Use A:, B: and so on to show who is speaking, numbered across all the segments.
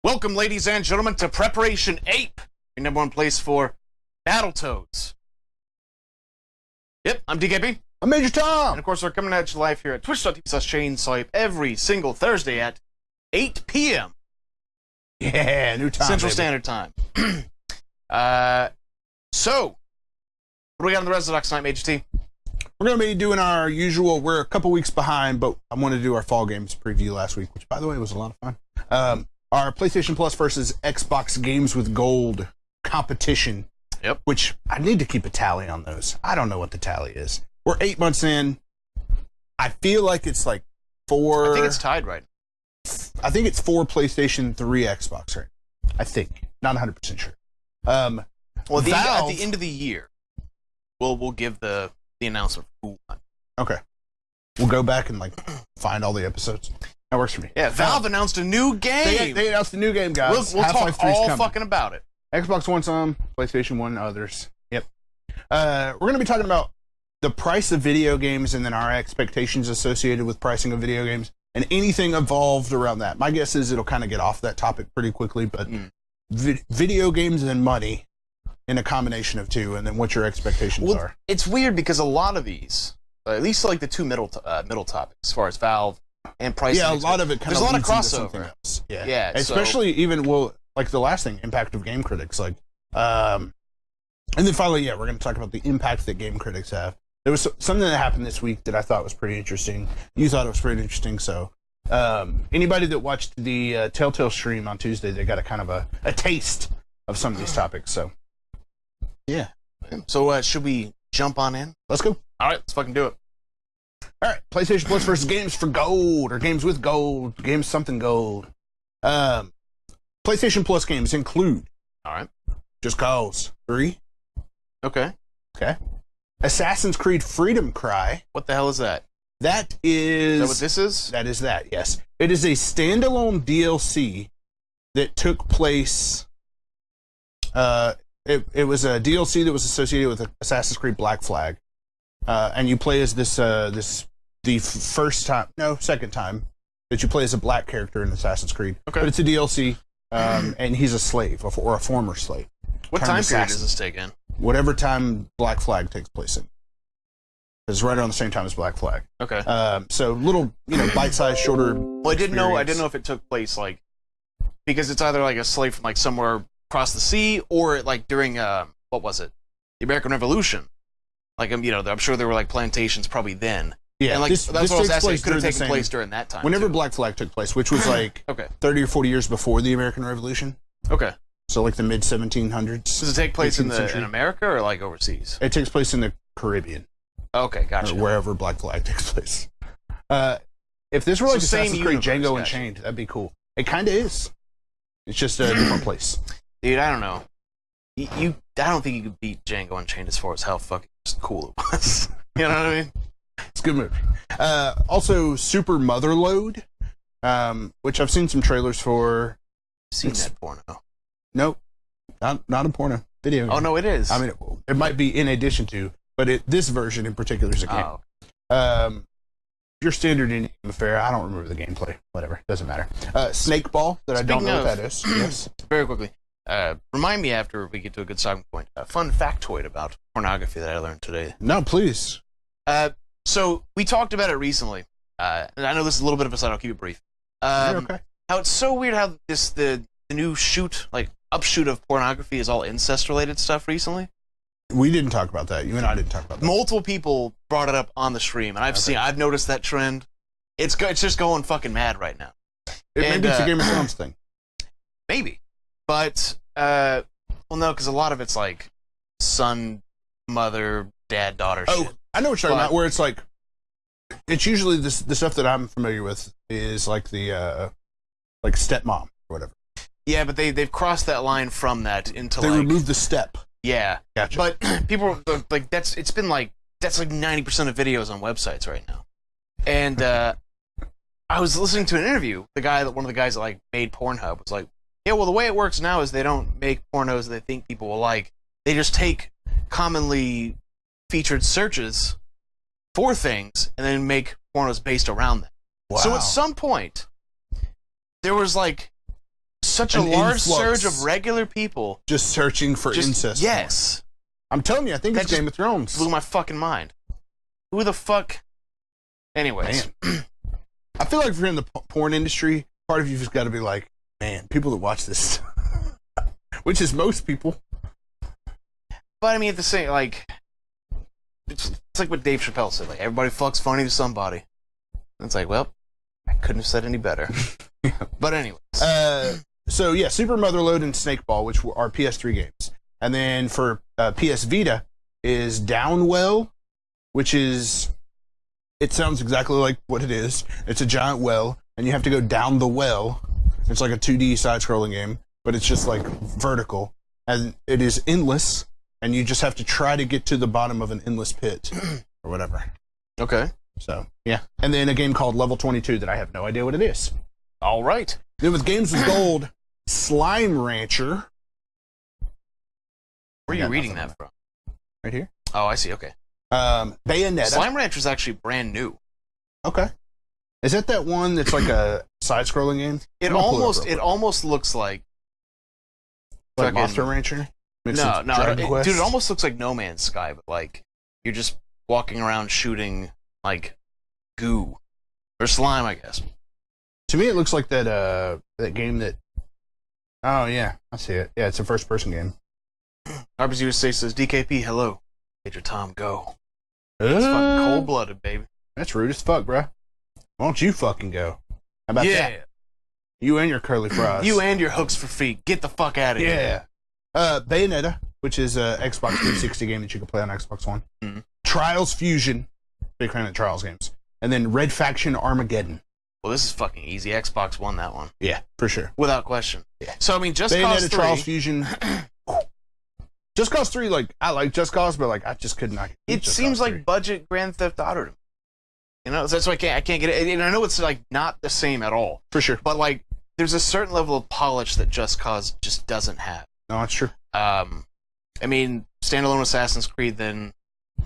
A: Welcome, ladies and gentlemen, to Preparation Ape, your number one place for Battletoads. Yep, I'm DKB.
B: I'm Major Tom.
A: And of course, we're coming at you live here at twitch.tv/ChainSwipe every single Thursday at 8 p.m.
B: Yeah, new time.
A: Central Standard Time. So, what do we got on the rest of the tonight, Major T?
B: We're going to be doing our usual, we're a couple weeks behind, but I wanted to do our Fall Games preview last week, which, by the way, was a lot of fun. Our PlayStation Plus versus Xbox Games with Gold competition.
A: Yep.
B: Which I need to keep a tally on those. I don't know what the tally is. We're 8 months in. I feel like it's like 4.
A: I think it's tied right.
B: I think it's 4 PlayStation, 3 Xbox right. I think. Not 100% sure.
A: Well,
B: Valve,
A: at the end of the year, we'll give the announcement for who won.
B: Okay. We'll go back and find all the episodes. That works for me.
A: Yeah, Valve announced a new game.
B: They announced a new game, guys.
A: We'll
B: Half-Life
A: talk
B: 3's
A: all
B: coming.
A: fucking about it.
B: Xbox One some, PlayStation One others. Yep. We're going to be talking about the price of video games and then our expectations associated with pricing of video games and anything evolved around that. My guess is it'll kind of get off that topic pretty quickly, but video games and money in a combination of two, and then what your expectations are.
A: It's weird because a lot of these, at least like the two middle topics, as far as Valve and pricing.
B: Yeah, a lot of it kind
A: there's
B: of
A: a lot of
B: leads into something
A: crossover.
B: else.
A: Yeah,
B: especially even like the last thing, impact of game critics, and then finally, we're going to talk about the impact that game critics have. There was something that happened this week that I thought was pretty interesting. You thought it was pretty interesting, so anybody that watched the Telltale stream on Tuesday, they got a kind of a taste of some of these topics. So, yeah.
A: So should we jump on in?
B: Let's go.
A: All right, let's fucking do it.
B: All right, PlayStation Plus versus Games for Gold, or Games with Gold, Games something Gold. PlayStation Plus games include,
A: all right,
B: Just Cause 3.
A: Okay.
B: Assassin's Creed Freedom Cry.
A: What the hell is that?
B: That is...
A: Is that what this is?
B: That is that, yes. It is a standalone DLC that took place... It was a DLC that was associated with Assassin's Creed Black Flag. And you play as second time that you play as a black character in Assassin's Creed. Okay. But it's a DLC, and he's a slave, or a former slave.
A: What time period does this take in?
B: Whatever time Black Flag takes place in. It's right around the same time as Black Flag.
A: Okay.
B: So little, bite-sized, shorter.
A: Well, I didn't know if it took place because it's either a slave from somewhere across the sea or during what was it, the American Revolution. I'm sure there were plantations probably then.
B: Yeah,
A: and
B: that's
A: what I was asking. It could have taken
B: same,
A: place during that time.
B: Whenever
A: too.
B: Black Flag took place, which was
A: okay.
B: 30 or 40 years before the American Revolution.
A: Okay.
B: So the mid 1700s.
A: Does it take place in America or overseas?
B: It takes place in the Caribbean.
A: Okay, gotcha.
B: Or wherever Black Flag takes place. If this were Assassin's Creed Django Unchained, that'd be cool. It kind of is. It's just a different place.
A: Dude, I don't know. I don't think you could beat Django Unchained as far as how fucking cool it was. You know what I mean?
B: It's a good movie. Also, Super Motherload, which I've seen some trailers for.
A: Seen that porno?
B: Nope, not a porno video.
A: Oh no, it is.
B: I mean, it might be in addition to, but this version in particular is a game.
A: Oh.
B: Your standard in affair. I don't remember the gameplay. Whatever, doesn't matter. Snake Ball, that I don't know what that is. Yes.
A: Very quickly. Remind me after we get to a good stopping point. A fun factoid about pornography that I learned today.
B: No, please.
A: So we talked about it recently, and I know this is a little bit of a side. I'll keep it brief.
B: Okay.
A: How it's so weird how the new upshoot of pornography is all incest related stuff recently.
B: We didn't talk about that. You and I didn't talk about that.
A: Multiple people brought it up on the stream, and I've noticed that trend. It's just going fucking mad right now.
B: Maybe it's a Game of Thrones thing.
A: Maybe. But, no, because a lot of it's son, mother, dad, daughter shit.
B: Oh, I know what you're talking about, where it's it's usually the stuff that I'm familiar with is the stepmom or whatever.
A: Yeah, but they've crossed that line from that into
B: They removed the step.
A: Yeah.
B: Gotcha.
A: But people, that's 90% of videos on websites right now. And, I was listening to an interview, one of the guys that made Pornhub was like, yeah, well, the way it works now is they don't make pornos that they think people will like. They just take commonly featured searches for things and then make pornos based around them. Wow. So at some point, there was such a large surge of regular people
B: just searching for incest.
A: Yes.
B: I'm telling you, I think it's Game of Thrones.
A: Blew my fucking mind. Who the fuck? Anyways.
B: Man. I feel like if you're in the porn industry, part of you just got to be like, man, people that watch this, which is most people.
A: But I mean, at the same, like, it's like what Dave Chappelle said. Like, everybody fucks funny to somebody. And it's like, well, I couldn't have said any better. But anyways.
B: So yeah, Super Motherload and Snakeball, which are PS3 games. And then for PS Vita is Downwell, which is, it sounds exactly like what it is. It's a giant well, and you have to go down the well. It's like a 2D side-scrolling game, but it's just like vertical. And it is endless, and you just have to try to get to the bottom of an endless pit or whatever.
A: Okay.
B: So, yeah. And then a game called Level 22 that I have no idea what it is.
A: All right.
B: Then with Games with Gold, Slime Rancher.
A: Where are you reading that from?
B: Right here.
A: Oh, I see. Okay.
B: Bayonetta.
A: Slime Rancher is actually brand new.
B: Okay. Is that one that's like a side-scrolling game?
A: It almost looks like
B: Monster Rancher?
A: Dude, it almost looks like No Man's Sky, but like you're just walking around shooting like goo or slime, I guess.
B: To me, it looks like that game that. Oh yeah, I see it. Yeah, it's a first-person game.
A: Harper's USA says, DKP, hello. Major Tom, go. It's fucking cold-blooded, baby.
B: That's rude as fuck, bro. Why don't you fucking go? How about that? You and your curly fries.
A: You and your hooks for feet. Get the fuck out of here.
B: Yeah. Bayonetta, which is a Xbox 360 game that you can play on Xbox One. Mm-hmm. Trials Fusion. Big fan of Trials games. And then Red Faction Armageddon.
A: Well, this is fucking easy. Xbox won that one.
B: Yeah, for sure.
A: Without question.
B: Yeah.
A: So, I mean, Just
B: Bayonetta,
A: Cause 3.
B: Trials Fusion. Just Cause 3, like, I like Just Cause, but, like, I just could not.
A: It seems like budget Grand Theft Auto. You know, that's why I can't get it. And I know it's, like, not the same at all.
B: For sure.
A: But, like, there's a certain level of polish that Just Cause just doesn't have.
B: No, that's true.
A: I mean, standalone Assassin's Creed, then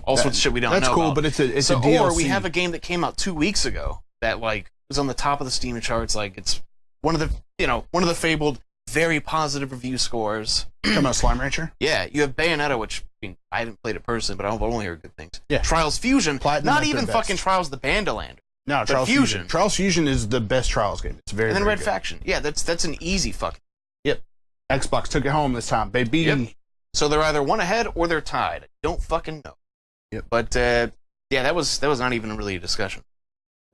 A: all sorts of shit we don't know
B: That's cool,
A: about.
B: but it's a DLC.
A: Or we have a game that came out 2 weeks ago that, like, was on the top of the Steam charts. Like, it's one of the fabled, very positive review scores.
B: Talking about Slime Rancher?
A: Yeah, you have Bayonetta, which, I mean, I haven't played it personally, but I've only heard good things.
B: Yeah.
A: Trials Fusion,
B: Platinum
A: not even fucking Trials the Bandolander.
B: No, Trials Fusion. Trials Fusion is the best Trials game. It's very,
A: and then
B: very
A: Red
B: good.
A: Faction. Yeah, that's an easy fucking.
B: Yep. Xbox took it home this time, baby.
A: Yep. So they're either one ahead or they're tied. I don't fucking know.
B: Yep.
A: But yeah, that was not even really a discussion.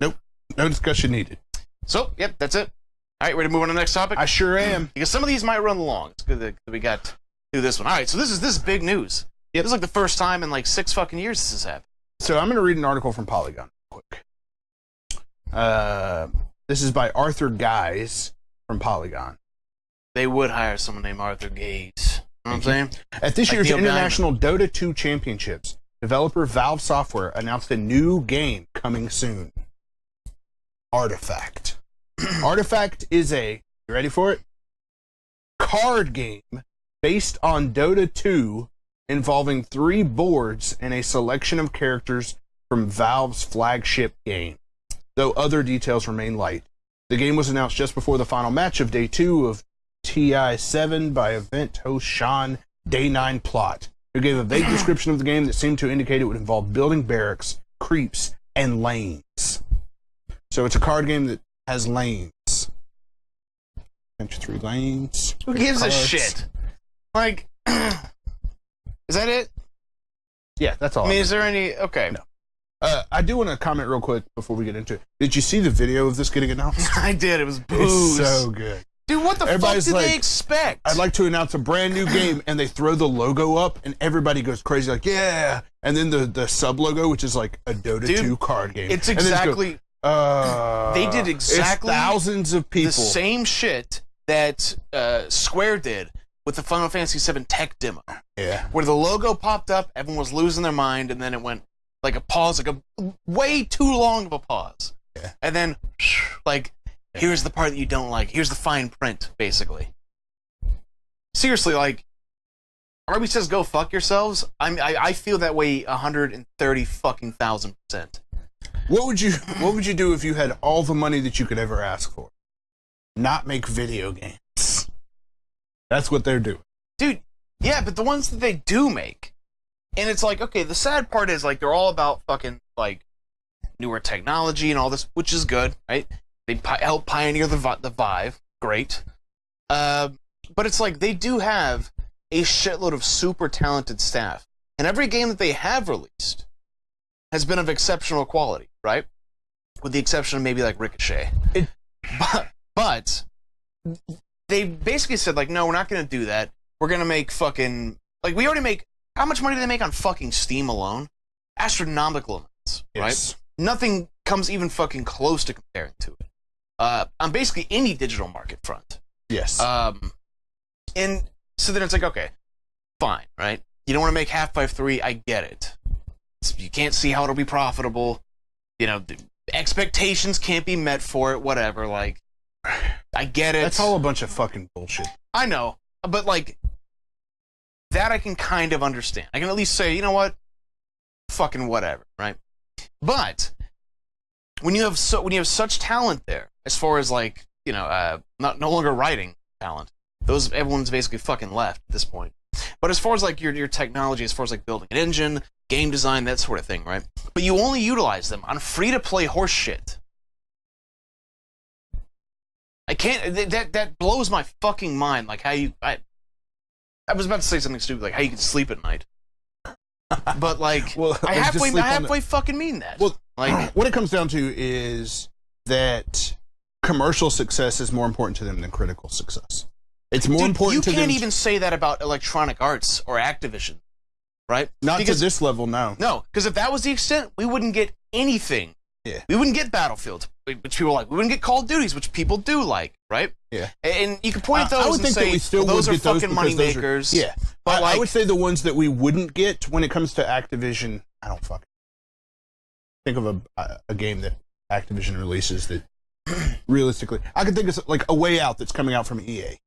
B: Nope. No discussion needed.
A: So, yep, that's it. All right, ready to move on to the next topic?
B: I sure am.
A: Because some of these might run long. It's good that we got through this one. All right, so this is big news. Yep. This is like the first time in like 6 fucking years this has happened.
B: So I'm going to read an article from Polygon real quick. This is by Arthur Guys from Polygon.
A: They would hire someone named Arthur Gates. You know what I'm saying?
B: At this year's International Dota 2 Championships, developer Valve Software announced a new game coming soon. Artifact. Artifact is you ready for it? Card game based on Dota 2 involving 3 boards and a selection of characters from Valve's flagship game, though other details remain light. The game was announced just before the final match of Day 2 of TI7 by event host Sean Day 9 Plot, who gave a vague description of the game that seemed to indicate it would involve building barracks, creeps, and lanes. So it's a card game that has lanes. Enter 3 lanes.
A: Who gives a shit? Like, is that it?
B: Yeah, that's all.
A: I mean, is there any... Okay.
B: No. I do want to comment real quick before we get into it. Did you see the video of this getting announced?
A: I did. It was booze.
B: It's so good.
A: Dude, what the fuck did they expect?
B: I'd like to announce a brand new game, and they throw the logo up, and everybody goes crazy, like, yeah! And then the sub-logo, which is like a Dota 2 card game.
A: It's exactly... they did exactly...
B: It's thousands of people.
A: The same shit that Square did with the Final Fantasy VII tech demo.
B: Yeah.
A: Where the logo popped up, everyone was losing their mind, and then it went like a pause, like a way too long of a pause.
B: Yeah.
A: And then, like... Here's the part that you don't like. Here's the fine print, basically. Seriously, like, Arby says go fuck yourselves. I feel that way 130,000%.
B: What would you do if you had all the money that you could ever ask for? Not make video games. That's what they're doing.
A: Dude, yeah, but the ones that they do make, and it's like, okay, the sad part is, like, they're all about fucking, like, newer technology and all this, which is good, right? They help pioneer the Vive. Great. But it's like, they do have a shitload of super talented staff. And every game that they have released has been of exceptional quality, right? With the exception of maybe, like, Ricochet. But they basically said, like, no, we're not going to do that. We're going to make fucking... Like, we already make... How much money do they make on fucking Steam alone? Astronomical amounts, right?
B: Yes.
A: Nothing comes even fucking close to comparing to it. On basically any digital market front.
B: Yes.
A: And so then it's like, okay, fine, right? You don't want to make Half-Life 3, I get it. You can't see how it'll be profitable. You know, the expectations can't be met for it, whatever, like... I get it.
B: That's all a bunch of fucking bullshit.
A: I know, but, like, that I can kind of understand. I can at least say, you know what? Fucking whatever, right? But when you have such talent there, as far as, like, you know, no longer writing talent, everyone's basically fucking left at this point. But as far as, like, your technology, as far as, like, building an engine, game design, that sort of thing, right? But you only utilize them on free-to-play horse shit. I can't. That blows my fucking mind. Like, how you. I was about to say something stupid, like how you can sleep at night. But, like,
B: well,
A: I halfway fucking mean that.
B: Well,
A: like,
B: what it comes down to is that commercial success is more important to them than critical success. It's more important to them.
A: You can't even say that about Electronic Arts or Activision, right?
B: Not to this level, no.
A: No, because if that was the extent, we wouldn't get anything.
B: Yeah.
A: We wouldn't get Battlefield, which people like. We wouldn't get Call of Duties, which people do like, right?
B: Yeah.
A: And you can point at those
B: I would
A: and
B: think
A: say,
B: that we still
A: well, those
B: would
A: are
B: get those
A: fucking
B: because those
A: moneymakers.
B: Yeah.
A: But
B: I would say the ones that we wouldn't get when it comes to Activision, I don't fucking think of a game that Activision releases that realistically, I could think of, like, A Way Out that's coming out from EA.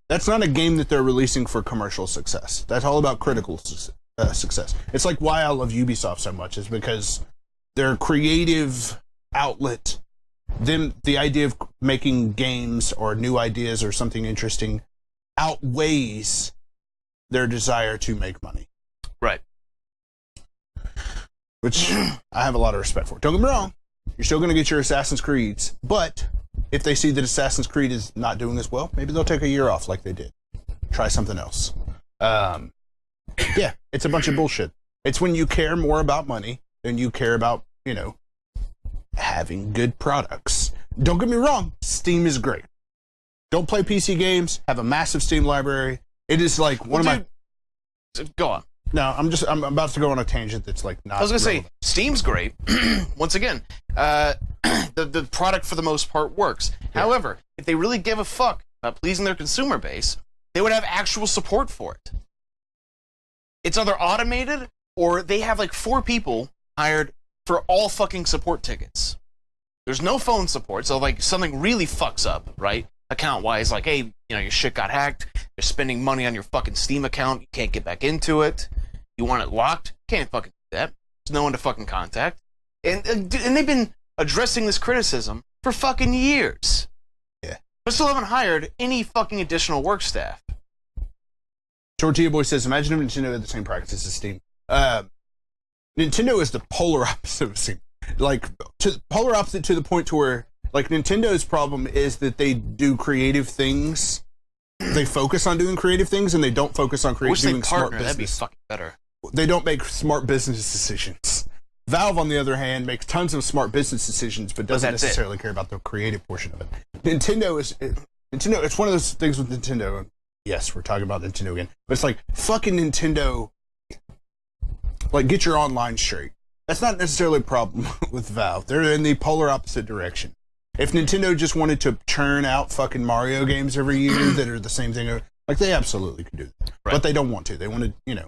B: That's not a game that they're releasing for commercial success. That's all about critical success. It's like why I love Ubisoft so much is because their creative outlet, the idea of making games or new ideas or something interesting outweighs their desire to make money.
A: Right.
B: Which I have a lot of respect for. Don't get me wrong, you're still going to get your Assassin's Creeds, but if they see that Assassin's Creed is not doing as well, maybe they'll take a year off like they did. Try something else. Yeah, it's a bunch of bullshit. It's when you care more about money than you care about, you know, having good products. Don't get me wrong, Steam is great. Don't play PC games, have a massive Steam library. It is like one of my...
A: Go on.
B: No, I'm about to go on a tangent that's like not...
A: I was going to say,
B: relevant.
A: Steam's great. Once again, the product for the most part works.
B: Yeah.
A: However, if they really give a fuck about pleasing their consumer base, they would have actual support for it. It's either automated or they have like 4 people hired for all fucking support tickets. There's no phone support, so like something really fucks up, right? Account-wise, like, hey, you know, your shit got hacked, you're spending money on your fucking Steam account, you can't get back into it, you want it locked, can't fucking do that. There's no one to fucking contact. And they've been addressing this criticism for fucking years.
B: Yeah.
A: But still haven't hired any fucking additional work staff.
B: Tortilla Boy says, imagine if Nintendo had the same practices as Steam. Nintendo is the polar opposite of Steam. Like, polar opposite to the point to where, like, Nintendo's problem is that they do creative things. They focus on doing creative things, and they don't focus on doing smart business.
A: That'd be fucking better.
B: They don't make smart business decisions. Valve, on the other hand, makes tons of smart business decisions, but doesn't necessarily care about the creative portion of it. Nintendo, it's one of those things with Nintendo. Yes, we're talking about Nintendo again. But it's like, fucking Nintendo, like, get your online straight. That's not necessarily a problem with Valve. They're in the polar opposite direction. If Nintendo just wanted to churn out fucking Mario games every year that are the same thing, like, they absolutely could do that. Right. But they don't want to. They want to, you know,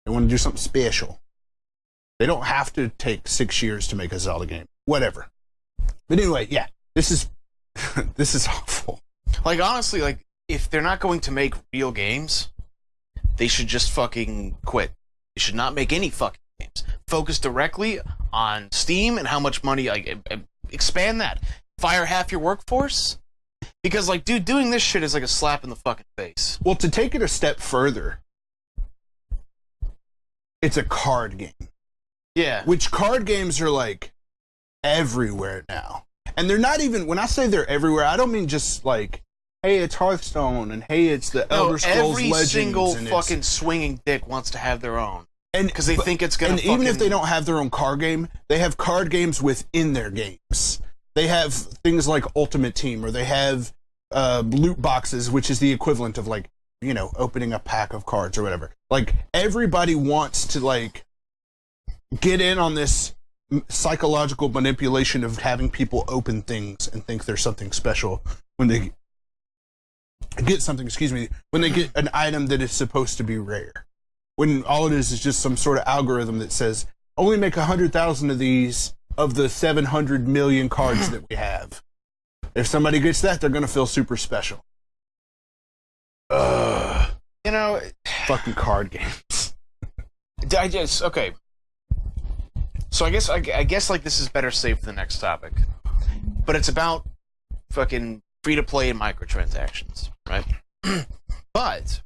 B: they want to do something special. They don't have to take 6 years to make a Zelda game. Whatever. But anyway, yeah, this is this is awful.
A: Like, honestly, like, if they're not going to make real games, they should just fucking quit. They should not make any fucking games. Focus directly on Steam and how much money, like, expand that. Fire half your workforce Because, like, dude, doing this shit is like a slap in the fucking face.
B: Well, to take it a step further, it's a card game.
A: Yeah.
B: Which card games are, like, everywhere now. And they're not even, when I say they're everywhere, I don't mean just, like, hey, it's Hearthstone, and hey, it's the Elder Scrolls Legends.
A: Every single fucking swinging dick wants to have their own. Because they think it's going to
B: even if they don't have their own card game, they have card games within their games. They have things like Ultimate Team, or they have loot boxes, which is the equivalent of, like, you know, opening a pack of cards or whatever. Like, everybody wants to, like, get in on this psychological manipulation of having people open things and think there's something special when they get something, when they get an item that is supposed to be rare. When all it is just some sort of algorithm that says, only make 100,000 of these of the 700 million cards that we have. If somebody gets that, they're going to feel super special.
A: You know...
B: Fucking card games.
A: Okay. So I guess like this is better saved for the next topic. But it's about fucking free-to-play and microtransactions, right? But,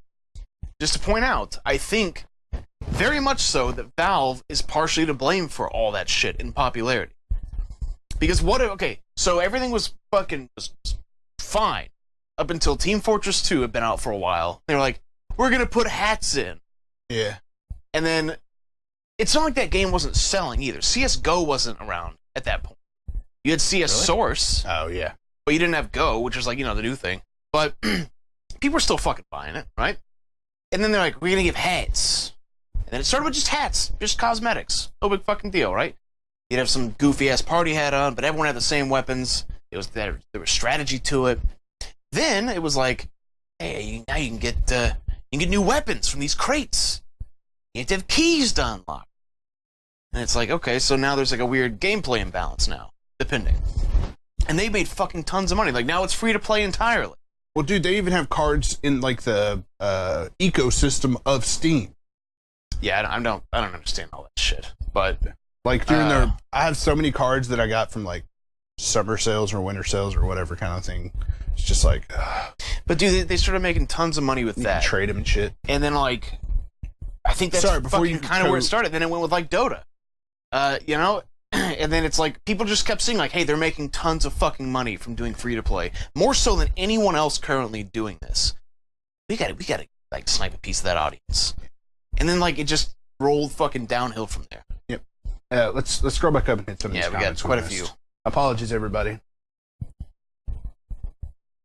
A: just to point out, I think very much so that Valve is partially to blame for all that shit in popularity. Because so everything was fucking fine up until Team Fortress 2 had been out for a while. They were like, we're gonna put hats in.
B: Yeah.
A: And then, it's not like that game wasn't selling either. CSGO wasn't around at that point. You had CS Source.
B: Oh, yeah.
A: But you didn't have Go, which was like, you know, the new thing. But people were still fucking buying it, right? And then they're like, we're gonna give hats. And then it started with just hats, just cosmetics. No big fucking deal, right? You'd have some goofy-ass party hat on, but everyone had the same weapons. There was strategy to it. Then it was like, hey, now you can get new weapons from these crates. You have to have keys to unlock. And it's like, okay, so now there's like a weird gameplay imbalance now, depending. And they made fucking tons of money. Like, now it's free to play entirely.
B: Well, dude, they even have cards in, like, the ecosystem of Steam.
A: Yeah, I don't understand all that shit. But,
B: like, during I have so many cards that I got from, like, summer sales or winter sales or whatever kind of thing. It's just like,
A: But, dude, they started making tons of money with
B: you
A: that.
B: can trade them and shit.
A: And then, like, I think that's kind of where it started. Then it went with, like, Dota. You know? And then it's like, people just kept seeing, like, hey, they're making tons of fucking money from doing free-to-play. More so than anyone else currently doing this. We gotta, like, snipe a piece of that audience. And then, like, it just rolled fucking downhill from there.
B: Yep. Let's scroll back up and hit some of these comments.
A: Yeah, we got quite a few.
B: Apologies, everybody.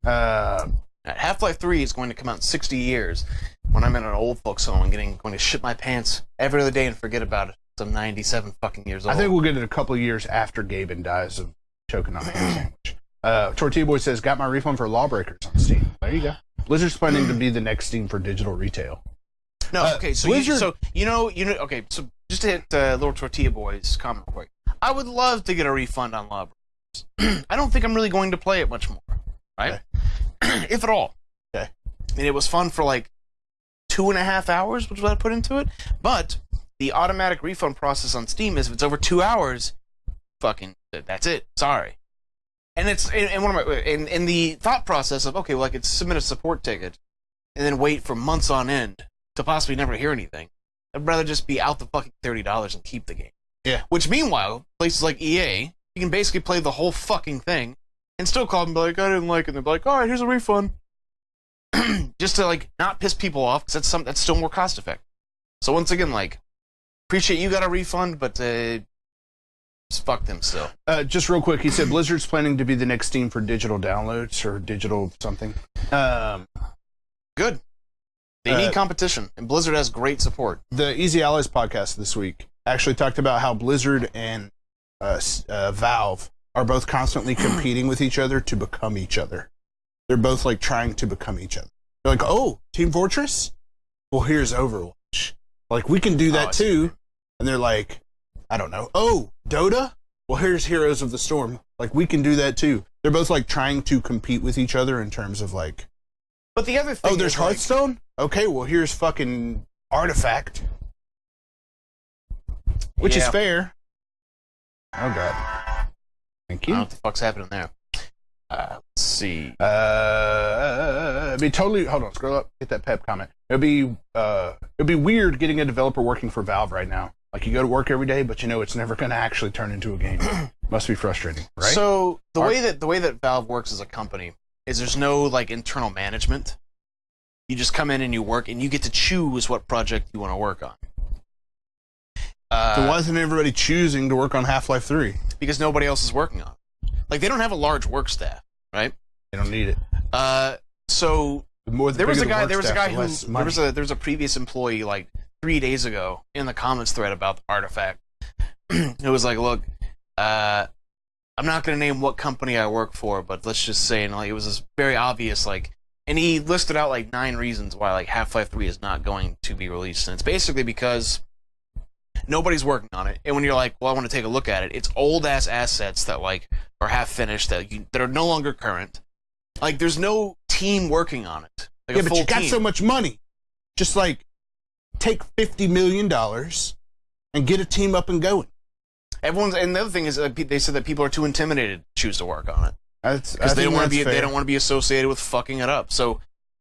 A: Half-Life 3 is going to come out in 60 years when I'm in an old folks home and going to shit my pants every other day and forget about it. I'm 97 fucking years old.
B: I think we'll get it a couple of years after Gaben dies of choking on a ham sandwich. Tortilla Boy says, got my refund for Lawbreakers on Steam. There you go. Blizzard's planning to be the next Steam for digital retail.
A: No, okay, so
B: Blizzard...
A: okay, so just to hit Little Tortilla Boy's comment quick. I would love to get a refund on Lawbreakers. I don't think I'm really going to play it much more, right? Okay. If at all.
B: Okay.
A: I mean, it was fun for like 2.5 hours, which is what I put into it, but the automatic refund process on Steam is if it's over 2 hours, fucking, that's it. Sorry. And it's and the thought process of, okay, well, I could submit a support ticket and then wait for months on end to possibly never hear anything. I'd rather just be out the fucking $30 and keep the game.
B: Yeah.
A: Which, meanwhile, places like EA, you can basically play the whole fucking thing and still call them and be like, I didn't like it. And they'll be like, all right, here's a refund. Just to, like, not piss people off, because that's still more cost effective. So once again, like, appreciate you got a refund, but just fuck them still.
B: Just real quick, he said Blizzard's planning to be the next Steam for digital downloads or digital something.
A: Good. They need competition, and Blizzard has great support.
B: The Easy Allies podcast this week actually talked about how Blizzard and Valve are both constantly competing with each other to become each other. They're both, like, trying to become each other. They're like, oh, Team Fortress? Well, here's Overwatch. Like, we can do that too. And they're like, I don't know. Oh, Dota? Well, here's Heroes of the Storm. Like, we can do that too. They're both, like, trying to compete with each other in terms of, like...
A: But the other thing
B: oh, there's Hearthstone? Like... Okay, well, here's fucking Artifact. Which is fair. Oh, God. Thank you.
A: I don't know what the fuck's happening there. Let's see.
B: It'd be totally. Hold on, scroll up. Get that Pep comment. It'd be weird getting a developer working for Valve right now. Like you go to work every day, but you know it's never going to actually turn into a game. Must be frustrating, right?
A: So the way that Valve works as a company is there's no like internal management. You just come in and you work, and you get to choose what project you want to work on.
B: So why isn't everybody choosing to work on Half-Life 3?
A: Because nobody else is working on it. Like they don't have a large work staff, right?
B: They don't need it.
A: So there was a guy who there was a previous employee like 3 days ago in the comments thread about the artifact. It was like, look, I'm not going to name what company I work for, but let's just say, and like it was this very obvious, like, and he listed out like 9 reasons why like Half-Life 3 is not going to be released, and it's basically because nobody's working on it. And when you're like, well, I want to take a look at it, it's old ass assets that like are half finished that are no longer current. Like there's no team working on it. Like
B: yeah, but you got so much money. Just like take $50 million and get a team up and going.
A: And the other thing is they said that people are too intimidated to choose to work on it because they don't want to be associated with fucking it up. So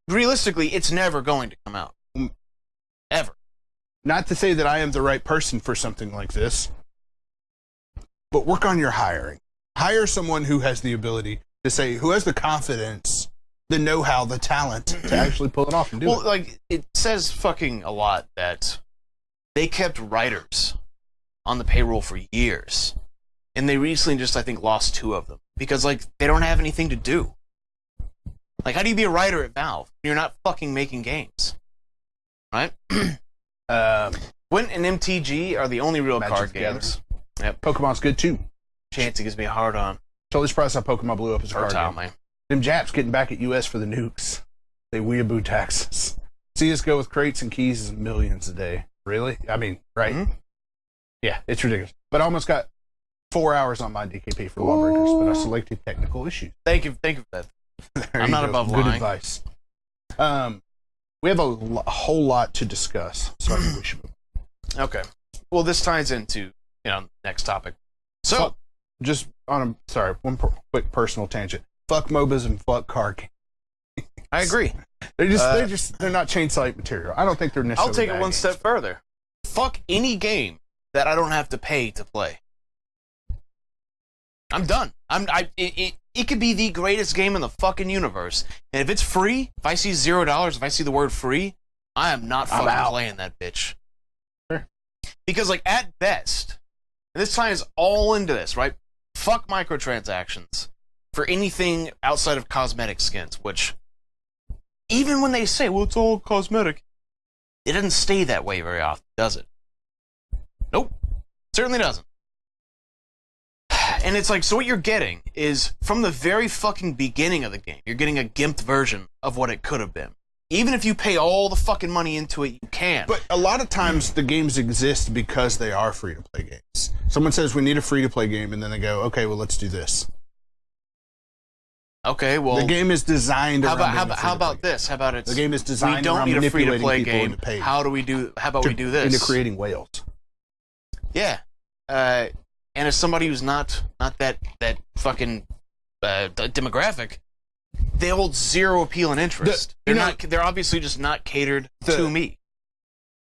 A: realistically, it's never going to come out, ever.
B: Not to say that I am the right person for something like this, but work on your hiring. Hire someone who has the ability to say, who has the confidence, the know-how, the talent to actually pull it off and do it.
A: Well, like, it says fucking a lot that they kept writers on the payroll for years. And they recently just, I think, lost 2 of them. Because, like, they don't have anything to do. Like, how do you be a writer at Valve when you're not fucking making games? Right? Gwent and MTG are the only real card games. Yep.
B: Pokemon's good, too.
A: Chansey gives me a hard on.
B: Totally surprised how Pokemon blew up as a card game.
A: Man.
B: Them Japs getting back at US for the nukes. They weeaboo taxes. CSGO with crates and keys is millions a day. Really? I mean, right? Mm-hmm. Yeah, it's ridiculous. But I almost got 4 hours on my DKP for Lawbreakers, but I selected technical issues.
A: Thank you for that. I'm not above lying.
B: Good advice. We have a whole lot to discuss, so I think we should move.
A: Okay. Well, this ties into, next topic. So,
B: just on one quick personal tangent. Fuck MOBAs and fuck card games.
A: I agree.
B: They're not chain site material. I don't think they're necessarily.
A: I'll take it one step further. Fuck any game that I don't have to pay to play. I'm done. It could be the greatest game in the fucking universe, and if it's free, if I see $0, if I see the word free, I am not fucking playing that bitch.
B: Sure.
A: Because, like, at best, and this ties all into this, right? Fuck microtransactions for anything outside of cosmetic skins, which, even when they say, well, it's all cosmetic, it doesn't stay that way very often, does it? Nope. Certainly doesn't. And it's like, so what you're getting is, from the very fucking beginning of the game, you're getting a gimped version of what it could have been. Even if you pay all the fucking money into it, you can.
B: But a lot of times the games exist because they are free-to-play games. Someone says, we need a free-to-play game, and then they go, okay, well, let's do this.
A: Okay, well...
B: The game is designed around
A: how about this? How about
B: the game is designed
A: around
B: manipulating
A: free-to-play
B: people
A: game.
B: into paying.
A: How do we do this?
B: Into creating whales.
A: Yeah. And as somebody who's not that fucking demographic, they hold zero appeal and interest. They're obviously just not catered to me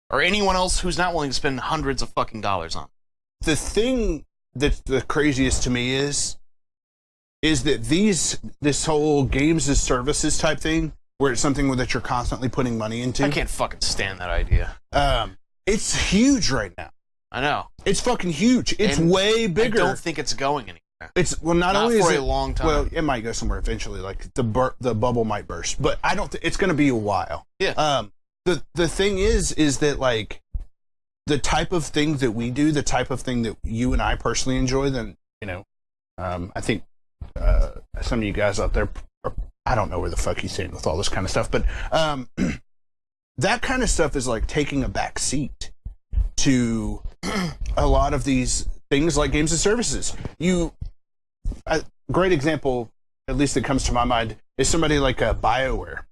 A: or anyone else who's not willing to spend hundreds of fucking dollars on.
B: The thing that's the craziest to me is that this whole games as services type thing, where it's something that you're constantly putting money into.
A: I can't fucking stand that idea.
B: It's huge right now.
A: I know.
B: It's fucking huge. It's way bigger.
A: I don't think it's going anywhere.
B: It's not only
A: for
B: is
A: a long time.
B: Well, it might go somewhere eventually. Like the bubble might burst, but I don't. It's going to be a while.
A: Yeah.
B: The thing is that like the type of thing that we do, the type of thing that you and I personally enjoy, then I think some of you guys out there, I don't know where the fuck he's saying with all this kind of stuff, but that kind of stuff is like taking a back seat to a lot of these things like games and services. A great example, at least that comes to my mind, is somebody like BioWare,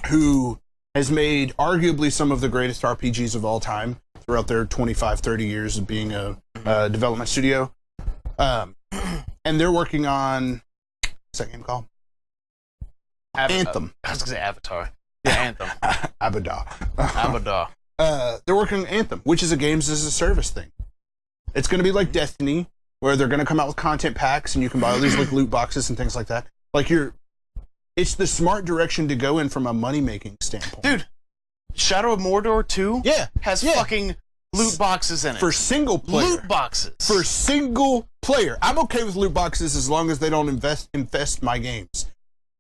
B: who has made arguably some of the greatest RPGs of all time throughout their 25, 30 years of being a development studio. And they're working on What's that game called?
A: Anthem. I was gonna say Avatar. Yeah, Anthem.
B: Abada.
A: Abada.
B: They're working on Anthem, which is a games as a service thing. It's going to be like Destiny, where they're going to come out with content packs, and you can buy all these like loot boxes and things like that. Like it's the smart direction to go in from a money making standpoint.
A: Dude, Shadow of Mordor 2 has
B: Yeah.
A: fucking loot boxes in it.
B: For single player.
A: Loot boxes.
B: For single player. I'm okay with loot boxes as long as they don't infest my games.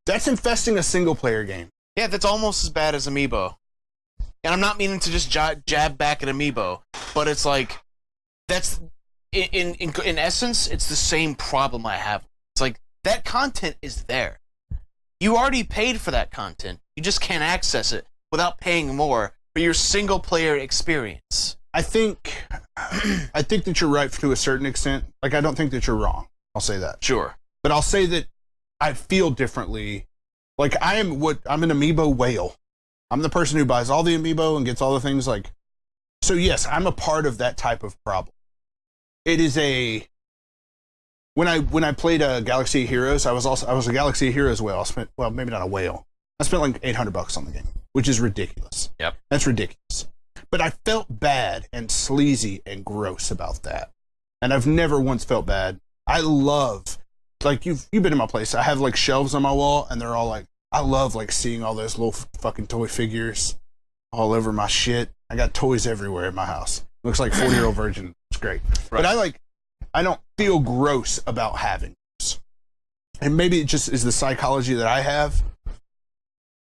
B: That's infesting a single player game.
A: Yeah, that's almost as bad as Amiibo. And I'm not meaning to just jab back at Amiibo, but it's like, that's, in essence, it's the same problem I have. It's like, that content is there. You already paid for that content. You just can't access it without paying more for your single player experience.
B: I think that you're right to a certain extent. Like, I don't think that you're wrong. I'll say that.
A: Sure.
B: But I'll say that I feel differently. Like, I'm an Amiibo whale. I'm the person who buys all the Amiibo and gets all the things, like, so yes, I'm a part of that type of problem. It is when I played Galaxy of Heroes, I was a Galaxy of Heroes whale. I spent, well, maybe not a whale. I spent like $800 on the game, which is ridiculous.
A: Yep.
B: That's ridiculous. But I felt bad and sleazy and gross about that. And I've never once felt bad. I love, like, you've been in my place. I have like shelves on my wall, and they're all like, I love like seeing all those little fucking toy figures all over my shit. I got toys everywhere in my house. Looks like 40-year-old virgin. It's great. Right. But I don't feel gross about having those. And maybe it just is the psychology that I have.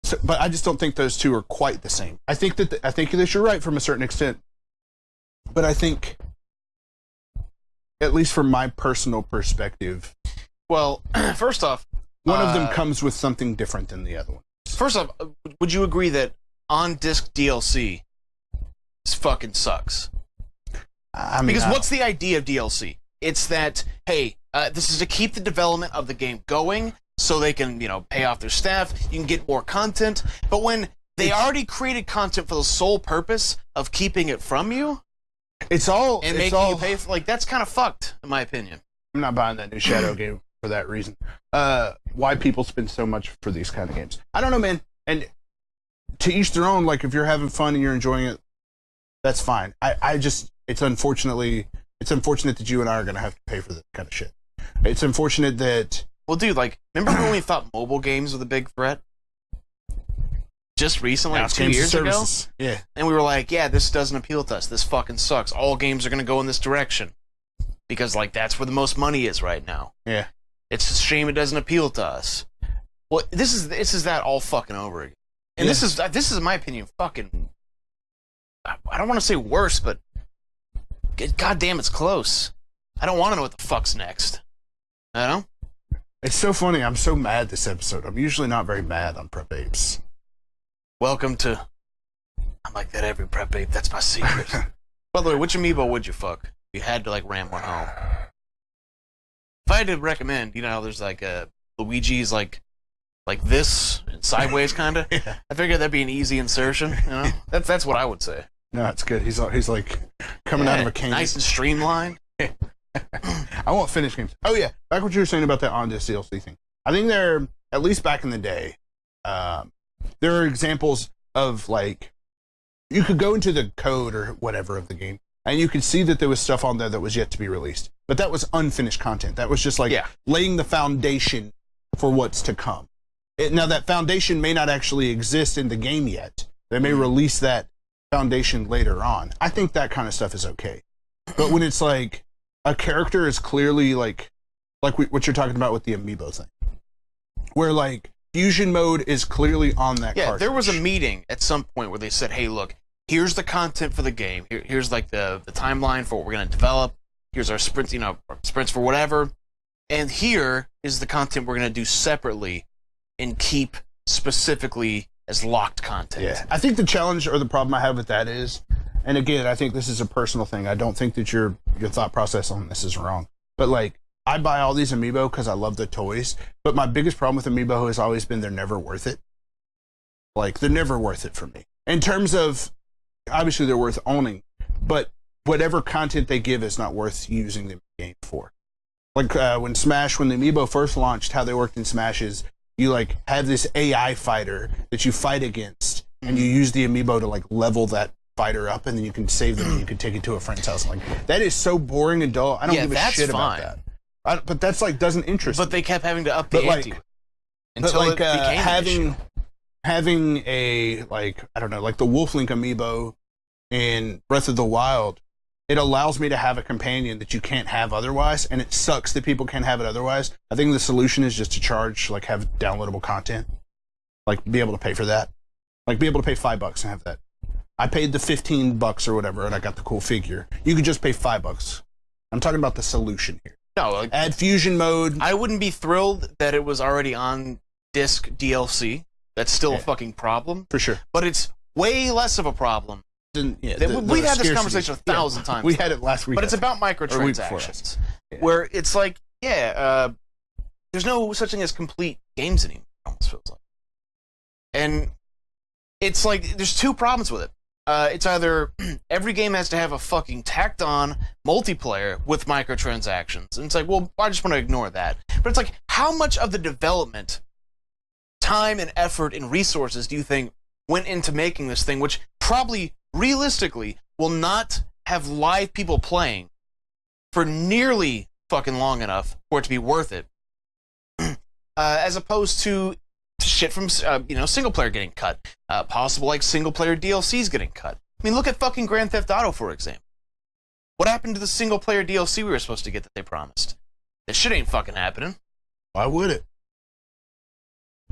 B: So, but I just don't think those two are quite the same. I think that you're right from a certain extent. But I think, at least from my personal perspective,
A: well, first off,
B: one of them comes with something different than the other one.
A: First off, would you agree that on-disc DLC fucking sucks?
B: I mean,
A: because what's the idea of DLC? It's that, hey, this is to keep the development of the game going so they can, pay off their staff, you can get more content. But when they already created content for the sole purpose of keeping it from you, making you pay for, like, that's kind of fucked, in my opinion.
B: I'm not buying that new Shadow game for that reason. Why people spend so much for these kind of games, I don't know, man. And to each their own. Like, if you're having fun and you're enjoying it, that's fine. It's unfortunate that you and I are going to have to pay for this kind of shit. It's unfortunate that...
A: Well, dude, like, remember when we thought mobile games were the big threat? Just recently, like 2 years ago?
B: Yeah.
A: And we were like, yeah, this doesn't appeal to us. This fucking sucks. All games are going to go in this direction. Because, like, that's where the most money is right now.
B: Yeah.
A: It's a shame it doesn't appeal to us. Well, this is that all fucking over again. And this is, in my opinion, fucking... I don't want to say worse, but... God damn, it's close. I don't want to know what the fuck's next. I don't know?
B: It's so funny. I'm so mad this episode. I'm usually not very mad on Prep Apes.
A: Welcome to... I'm like that every Prep Ape. That's my secret. By the way, which amiibo would you fuck? You had to, like, ram one home. If I had to recommend, there's, like, Luigi's, like this, and sideways, kind of.
B: Yeah.
A: I figured that'd be an easy insertion, That's what I would say.
B: No, it's good. He's like coming out of a cane.
A: Nice and streamlined.
B: I want finished games. Oh yeah, back what you were saying about that on-disc DLC thing. I think there, at least back in the day, there are examples of, like, you could go into the code or whatever of the game, and you could see that there was stuff on there that was yet to be released. But that was unfinished content. That was just like laying the foundation for what's to come. Now that foundation may not actually exist in the game yet. They may release that foundation later on. I think that kind of stuff is okay. But when it's like a character is clearly like what you're talking about with the amiibo thing, where like fusion mode is clearly on that cartridge.
A: There was a meeting at some point where they said, hey, look, here's the content for the game. Here's like the timeline for what we're going to develop. Here's our sprints, sprints for whatever. And here is the content we're going to do separately and keep specifically as locked content.
B: Yeah, I think the challenge or the problem I have with that is, and again, I think this is a personal thing. I don't think that your thought process on this is wrong. But like, I buy all these amiibo because I love the toys. But my biggest problem with amiibo has always been they're never worth it. Like, they're never worth it for me. In terms of, obviously they're worth owning, but whatever content they give is not worth using the game for. Like when the Amiibo first launched, how they worked in Smash is you like have this AI fighter that you fight against, and you use the Amiibo to like level that fighter up, and then you can save them and you can take it to a friend's house. Like that is so boring and dull. I don't give a shit about that. But that's like doesn't interest me.
A: But they kept having to up the ante until it became
B: having a like I don't know, like the Wolf Link Amiibo in Breath of the Wild. It allows me to have a companion that you can't have otherwise, and it sucks that people can't have it otherwise. I think the solution is just to charge, like, have downloadable content. Like, be able to pay for that. Like, be able to pay $5 and have that. I paid the $15 or whatever, and I got the cool figure. You could just pay $5. I'm talking about the solution here.
A: No, like,
B: add fusion mode.
A: I wouldn't be thrilled that it was already on disc DLC. That's still a fucking problem.
B: For sure.
A: But it's way less of a problem.
B: Yeah,
A: we've had this conversation 1,000 times.
B: We had it last week.
A: But it's about microtransactions. Where it's like, there's no such thing as complete games anymore, it almost feels like. And it's like, there's two problems with it. It's either every game has to have a fucking tacked on multiplayer with microtransactions. And it's like, well, I just want to ignore that. But it's like, how much of the development, time and effort and resources do you think went into making this thing, which probably realistically will not have live people playing for nearly fucking long enough for it to be worth it, as opposed to shit from single player getting cut, possible like single player DLCs getting cut. I mean, look at fucking Grand Theft Auto, for example. What happened to the single player DLC we were supposed to get that they promised? That shit ain't fucking happening.
B: Why would it?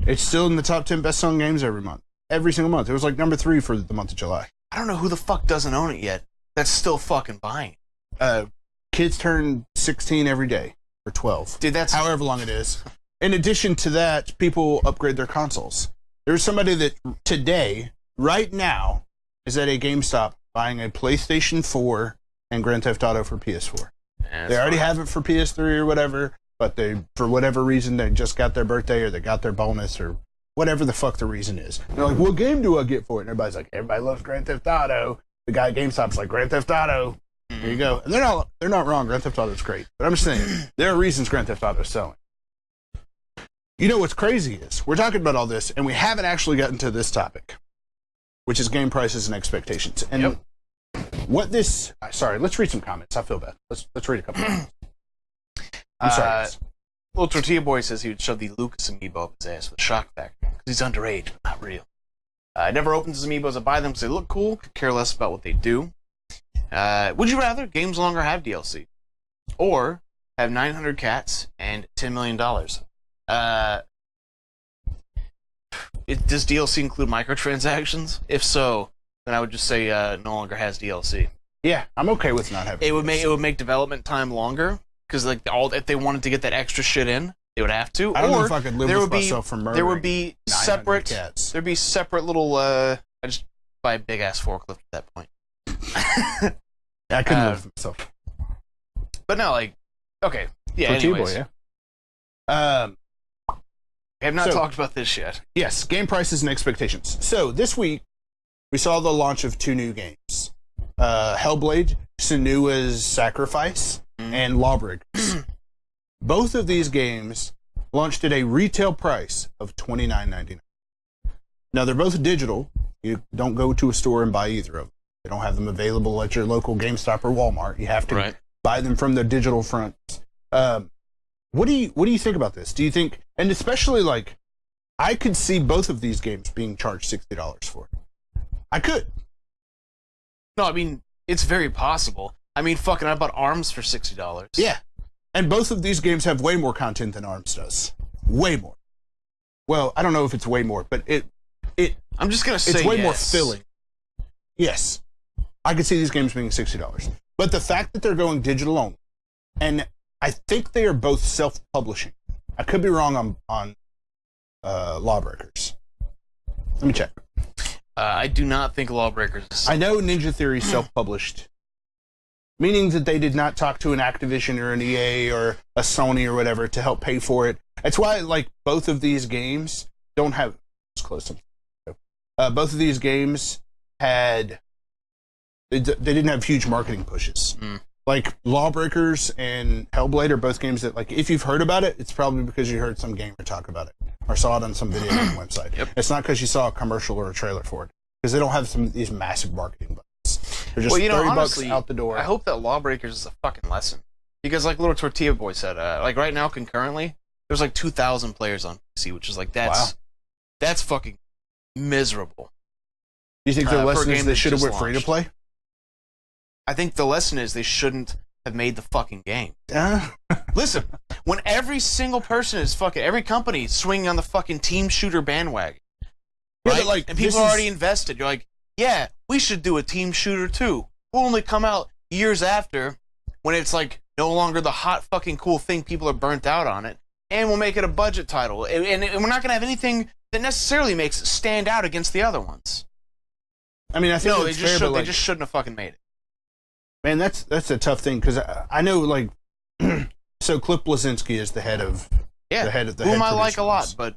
B: It's still in the top 10 best-selling games every single month. It was like number 3 for the month of July.
A: I don't know who the fuck doesn't own it yet that's still fucking buying it.
B: Kids turn 16 every day, or 12.
A: Dude, that's
B: however long it is. In addition to that, people upgrade their consoles. There's somebody that today, right now, is at a GameStop buying a PlayStation 4 and Grand Theft Auto for PS4. They already have it for PS3 or whatever, but they, for whatever reason, they just got their birthday or they got their bonus or whatever the fuck the reason is. And they're like, what game do I get for it? And everybody's like, everybody loves Grand Theft Auto. The guy at GameStop's like, Grand Theft Auto. Here you go. And they're not wrong. Grand Theft Auto is great. But I'm just saying, there are reasons Grand Theft Auto is selling. You know what's crazy is, we're talking about all this, and we haven't actually gotten to this topic, which is game prices and expectations. And what this... Sorry, let's read some comments. I feel bad. Let's read a couple comments. I'm sorry.
A: Little Tortilla Boy says he would shove the Lucas amiibo up his ass for the shock factor, because he's underage, but not real. I never opened his amiibos. I buy them because they look cool, could care less about what they do. Would you rather games no longer have DLC? Or have 900 cats and $10 million? Does DLC include microtransactions? If so, then I would just say no longer has DLC.
B: Yeah, I'm okay with not having
A: it. It would make development time longer. Because like if they wanted to get that extra shit in, they would have to.
B: I don't know if I could live with myself from murdering.
A: There would be separate
B: cats.
A: There'd be separate little. I just buy a big ass forklift at that point.
B: I couldn't live with myself.
A: But no, like, okay, yeah.
B: Anyways,
A: boy, yeah. We have not talked about this yet.
B: Yes, game prices and expectations. So this week we saw the launch of 2 new games: Hellblade: Senua's Sacrifice. And Lawbreakers. Both of these games launched at a retail price of $29.99. Now, they're both digital. You don't go to a store and buy either of them. They don't have them available at your local GameStop or Walmart. You have to buy them from the digital front. What do you think about this? Do you think, and especially like, I could see both of these games being charged $60 for it. I could.
A: No, I mean, it's very possible. I mean, fucking, I bought ARMS for $60.
B: Yeah. And both of these games have way more content than ARMS does. Way more. Well, I don't know if it's way more, but
A: I'm just going to say
B: it's way more filling. Yes. I could see these games being $60. But the fact that they're going digital only, and I think they are both self-publishing. I could be wrong on Lawbreakers. Let me check.
A: I do not think Lawbreakers is...
B: I know Ninja Theory self-published. Meaning that they did not talk to an Activision or an EA or a Sony or whatever to help pay for it. That's why, like, both of these games don't have... It's close to... both of these games had... They didn't have huge marketing pushes. Like Lawbreakers and Hellblade are both games that, like, if you've heard about it, it's probably because you heard some gamer talk about it or saw it on some video game website.
A: Yep.
B: It's not because you saw a commercial or a trailer for it, because they don't have some of these massive marketing budgets. They're just $30
A: honestly,
B: out the door.
A: I hope that Lawbreakers is a fucking lesson. Because like Little Tortilla Boy said, like right now concurrently, there's like 2,000 players on PC, which is like, that's fucking miserable.
B: Do you think the
A: for a
B: lesson
A: game
B: is they
A: that
B: should have
A: just
B: went free to play?
A: I think the lesson is they shouldn't have made the fucking game. Listen, when every single person is every company is swinging on the fucking team shooter bandwagon, right?
B: Yeah, like,
A: and people are already invested. You're like, yeah, we should do a team shooter too. We'll only come out years after when it's like no longer the hot fucking cool thing. People are burnt out on it, and we'll make it a budget title. And we're not going to have anything that necessarily makes it stand out against the other ones.
B: I mean, I think
A: No,
B: they
A: just shouldn't have fucking made it.
B: Man, that's a tough thing, because I know, like, so Cliff Bleszinski is the head of
A: whom I like a lot, but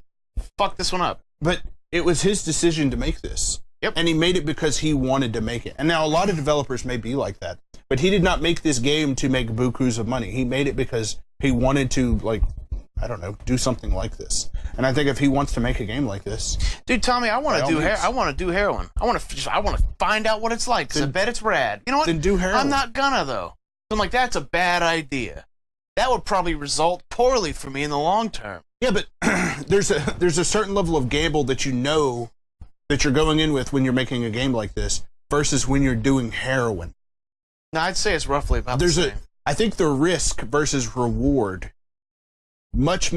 A: fuck this one up.
B: But it was his decision to make this.
A: Yep.
B: And he made it because he wanted to make it. And now a lot of developers may be like that, but he did not make this game to make bukus of money. He made it because he wanted to, like, I don't know, do something like this. And I think if he wants to make a game like this,
A: dude, Tommy, I want to do I want to do heroin. I want to find out what it's like, because I bet it's rad. You know what?
B: Then do heroin.
A: I'm not gonna though. So I'm like, that's a bad idea. That would probably result poorly for me in the long term.
B: Yeah, but there's a certain level of gamble that you know that you're going in with when you're making a game like this versus when you're doing heroin.
A: No, I'd say it's roughly about the same.
B: I think the risk versus reward much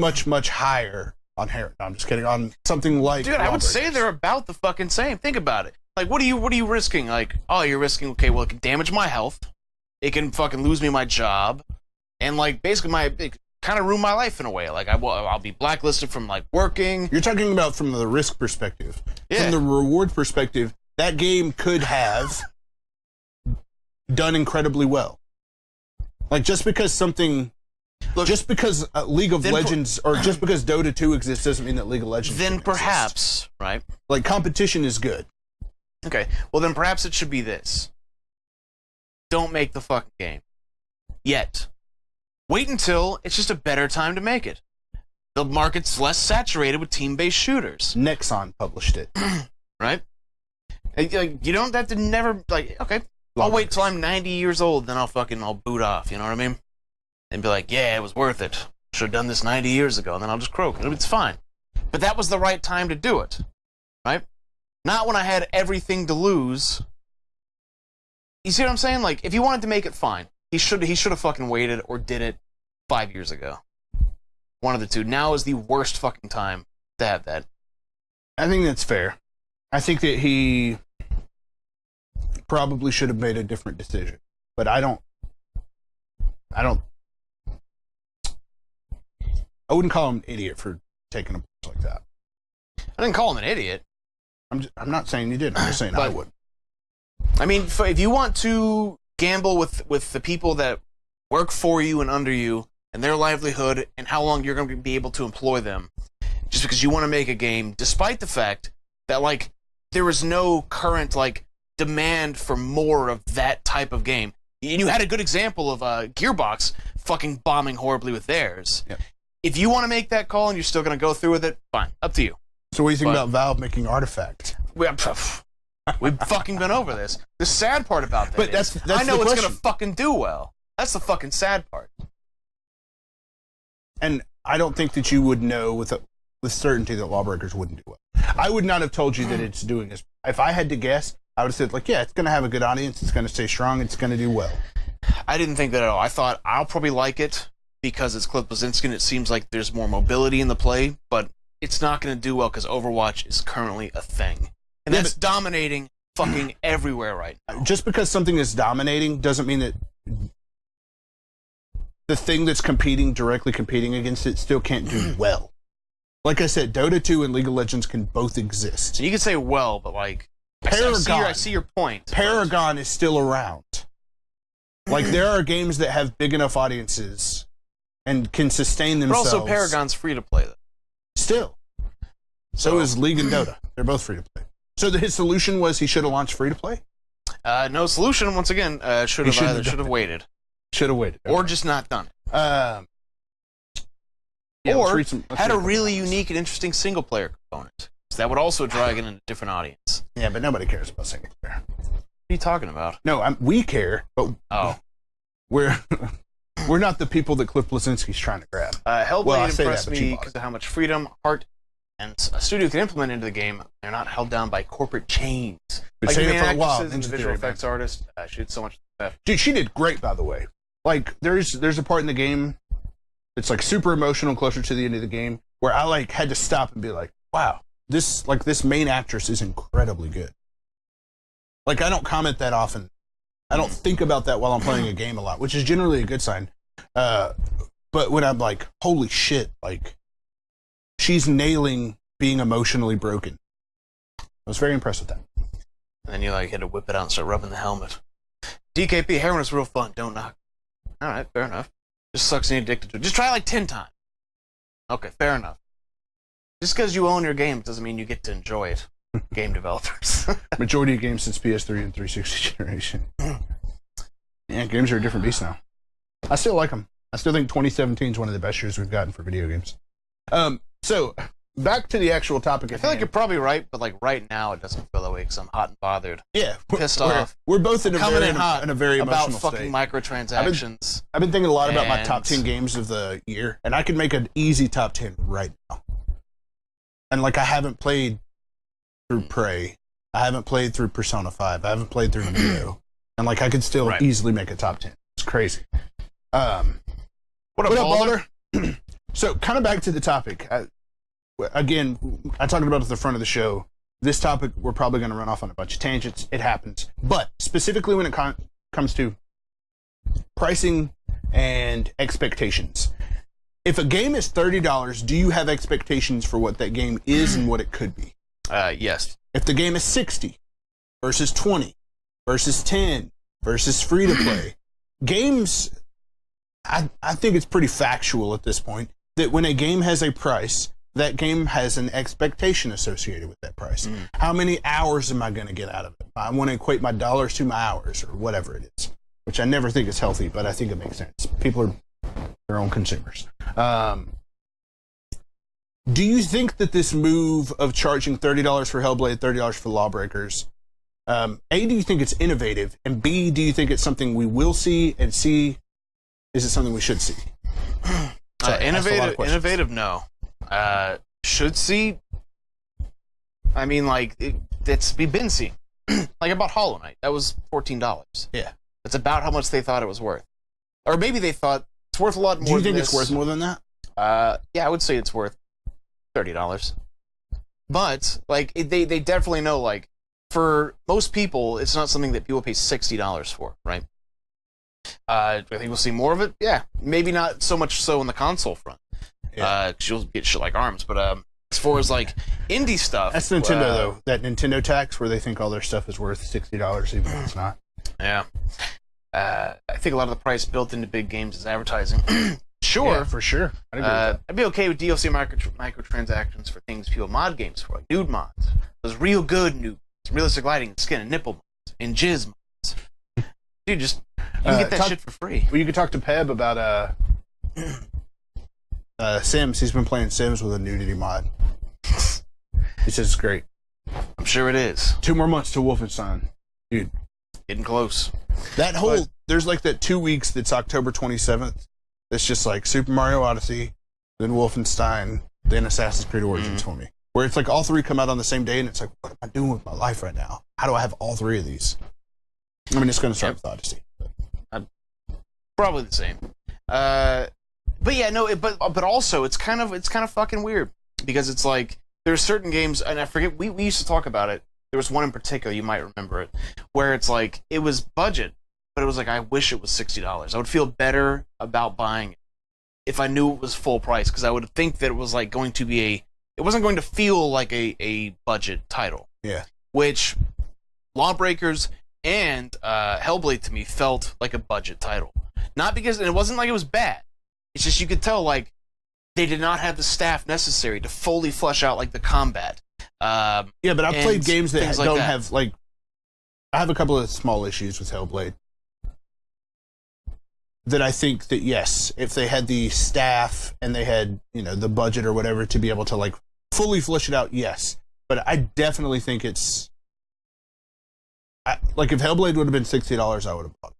B: higher on heroin. No, I'm just kidding. On something like,
A: dude, I would say they're about the fucking same. Think about it. Like, what are you risking? Like, oh, you're risking, okay, well, it can damage my health. It can fucking lose me my job. And, like, basically it kind of ruin my life in a way. Like, I'll be blacklisted from, like, working.
B: You're talking about from the risk perspective.
A: Yeah.
B: From the reward perspective, that game could have done incredibly well. Like, just because something... Look, just because League of Legends or just because Dota 2 exists doesn't mean that League of Legends
A: then perhaps,
B: exist.
A: Right?
B: Like, competition is good.
A: Okay, well then perhaps it should be this. Don't make the fucking game. Yet. Wait until it's just a better time to make it. The market's less saturated with team-based shooters.
B: Nexon published it.
A: Right? You don't have to never, like, okay, I'll wait till I'm 90 years old, then I'll boot off, you know what I mean? And be like, yeah, it was worth it. Should have done this 90 years ago, and then I'll just croak. It's fine. But that was the right time to do it, right? Not when I had everything to lose. You see what I'm saying? Like, if he wanted to make it, fine. He should have fucking waited or did it 5 years ago. One of the two. Now is the worst fucking time to have that.
B: I think that's fair. I think that he probably should have made a different decision. But I wouldn't call him an idiot for taking a push like that.
A: I didn't call him an idiot.
B: I'm not saying you did. I'm just saying I would.
A: I mean, if you want to gamble with the people that work for you and under you and their livelihood and how long you're going to be able to employ them, just because you want to make a game, despite the fact that, like, there is no current, like, demand for more of that type of game. And you had a good example of Gearbox fucking bombing horribly with theirs.
B: Yep.
A: If you want to make that call and you're still going to go through with it, fine. Up to you.
B: So what do you think about Valve making Artifact?
A: We've fucking been over this. The sad part about that is, I know it's going to fucking do well. That's the fucking sad part.
B: And I don't think that you would know with certainty that Lawbreakers wouldn't do well. I would not have told you that it's doing this. If I had to guess, I would have said, like, yeah, it's going to have a good audience. It's going to stay strong. It's going to do well.
A: I didn't think that at all. I thought I'll probably like it because it's Cliff Bleszinski and it seems like there's more mobility in the play, but it's not going to do well because Overwatch is currently a thing. And that's dominating fucking everywhere right now.
B: Just because something is dominating doesn't mean that the thing that's directly competing against it still can't do well. Like I said, Dota 2 and League of Legends can both exist.
A: So you could say well, but like,
B: Paragon,
A: I see your point.
B: Paragon is still around. Like, there are games that have big enough audiences and can sustain themselves.
A: But also, Paragon's free to play, though.
B: Still. So is League and Dota. They're both free to play. So his solution was he should have launched free to play?
A: No solution, once again, should have waited.
B: Should have waited.
A: Or just not done it.
B: Yeah,
A: or
B: let's
A: had
B: read
A: a really unique and interesting single-player component. So that would also drag in a different audience.
B: Yeah, but nobody cares about single player.
A: What are you talking about?
B: No, we care, but we're not the people that Cliff Blazinski's trying to grab.
A: Hellblade impressed me because of how much freedom, heart, and a studio can implement into the game. They're not held down by corporate chains.
B: Like the main actresses
A: and the visual effects artist, she did so much stuff.
B: Dude, she did great, by the way. Like, there's a part in the game that's like super emotional, closer to the end of the game, where I like had to stop and be like, wow, this main actress is incredibly good. Like, I don't comment that often. I don't think about that while I'm playing a game a lot, which is generally a good sign. But when I'm like, holy shit, like, she's nailing being emotionally broken. I was very impressed with that.
A: And then you like had to whip it out and start rubbing the helmet. DKP, heroin is real fun. Don't knock. All right, fair enough. Just sucks and you're addicted to it. Just try like 10 times. Okay, fair enough. Just because you own your game doesn't mean you get to enjoy it. Game developers.
B: Majority of games since PS3 and 360 generation. Yeah, games are a different beast now. I still like them. I still think 2017 is one of the best years we've gotten for video games. So, back to the actual topic.
A: I feel like you're probably right, but like right now it doesn't feel that way because I'm hot and bothered.
B: Yeah,
A: pissed off.
B: We're both in a
A: coming
B: very,
A: in hot
B: in a very
A: about
B: emotional
A: fucking
B: state.
A: Microtransactions.
B: I've been thinking a lot about my top 10 games of the year, and I can make an easy top 10 right now. And like, I haven't played through Prey, I haven't played through Persona 5, I haven't played through Neo, and like I could still easily make a top 10. It's crazy. What up, Balder? So, kind of back to the topic. Again, I talked about it at the front of the show. This topic, we're probably going to run off on a bunch of tangents. It happens. But specifically when it comes to pricing and expectations. If a game is $30, do you have expectations for what that game is and what it could be?
A: Yes.
B: If the game is $60 versus $20 versus $10 versus free to play, games, I think it's pretty factual at this point that when a game has a price, that game has an expectation associated with that price. How many hours am I going to get out of it? I want to equate my dollars to my hours or whatever it is, which I never think is healthy, but I think it makes sense. People are their own consumers. Do you think that this move of charging $30 for Hellblade, $30 for Lawbreakers, A, do you think it's innovative? And B, do you think it's something we will see? And C, is it something we should see?
A: Innovative, no. Should see? I mean, like, we've been seeing. Like, about Hollow Knight. That was $14.
B: Yeah.
A: That's about how much they thought it was worth. Or maybe they thought it's worth a lot more than
B: Do you think it's worth more than that?
A: Yeah, I would say it's worth $30. But, like, they definitely know, like, for most people, it's not something that people pay $60 for, right? I think we'll see more of it. Yeah, maybe not so much so on the console front. Yeah. You'll get shit like ARMS, but as far as like indie stuff,
B: that's Nintendo though. That Nintendo tax where they think all their stuff is worth $60, even though it's not.
A: Yeah, I think a lot of the price built into big games is advertising. Sure,
B: yeah, for sure.
A: I'd be okay with DLC microtransactions for things people mod games for, like nude mods. Those real good nude, realistic lighting, skin and nipple mods, and jizz mods. Dude, just you can get that shit for free.
B: Well, you could talk to Peb about Sims. He's been playing Sims with a nudity mod. He says it's great.
A: I'm sure it is.
B: 2 more months to Wolfenstein, dude.
A: Getting close.
B: That whole there's like that 2 weeks that's October 27th. It's just like Super Mario Odyssey, then Wolfenstein, then Assassin's Creed Origins for me. Where it's like all 3 come out on the same day, and it's like, what am I doing with my life right now? How do I have all 3 of these? I mean, it's going to start with Odyssey.
A: Probably the same. But yeah, no. But also, it's kind of fucking weird because it's like there's certain games, and I forget we used to talk about it. There was one in particular, you might remember it, where it's like it was budget, but it was like I wish it was $60. I would feel better about buying it if I knew it was full price because I would think that it was like going to be it wasn't going to feel like a budget title.
B: Yeah.
A: Which Lawbreakers and Hellblade to me felt like a budget title. Not because, and it wasn't like it was bad. It's just you could tell like they did not have the staff necessary to fully flesh out like the combat.
B: Yeah, but I've played games that don't
A: that.
B: have like. I have a couple of small issues with Hellblade. that I think that, yes, if they had the staff and they had, the budget or whatever to be able to, like, fully flesh it out, yes. But I definitely think it's... like, if Hellblade would have been $60, I would have bought it.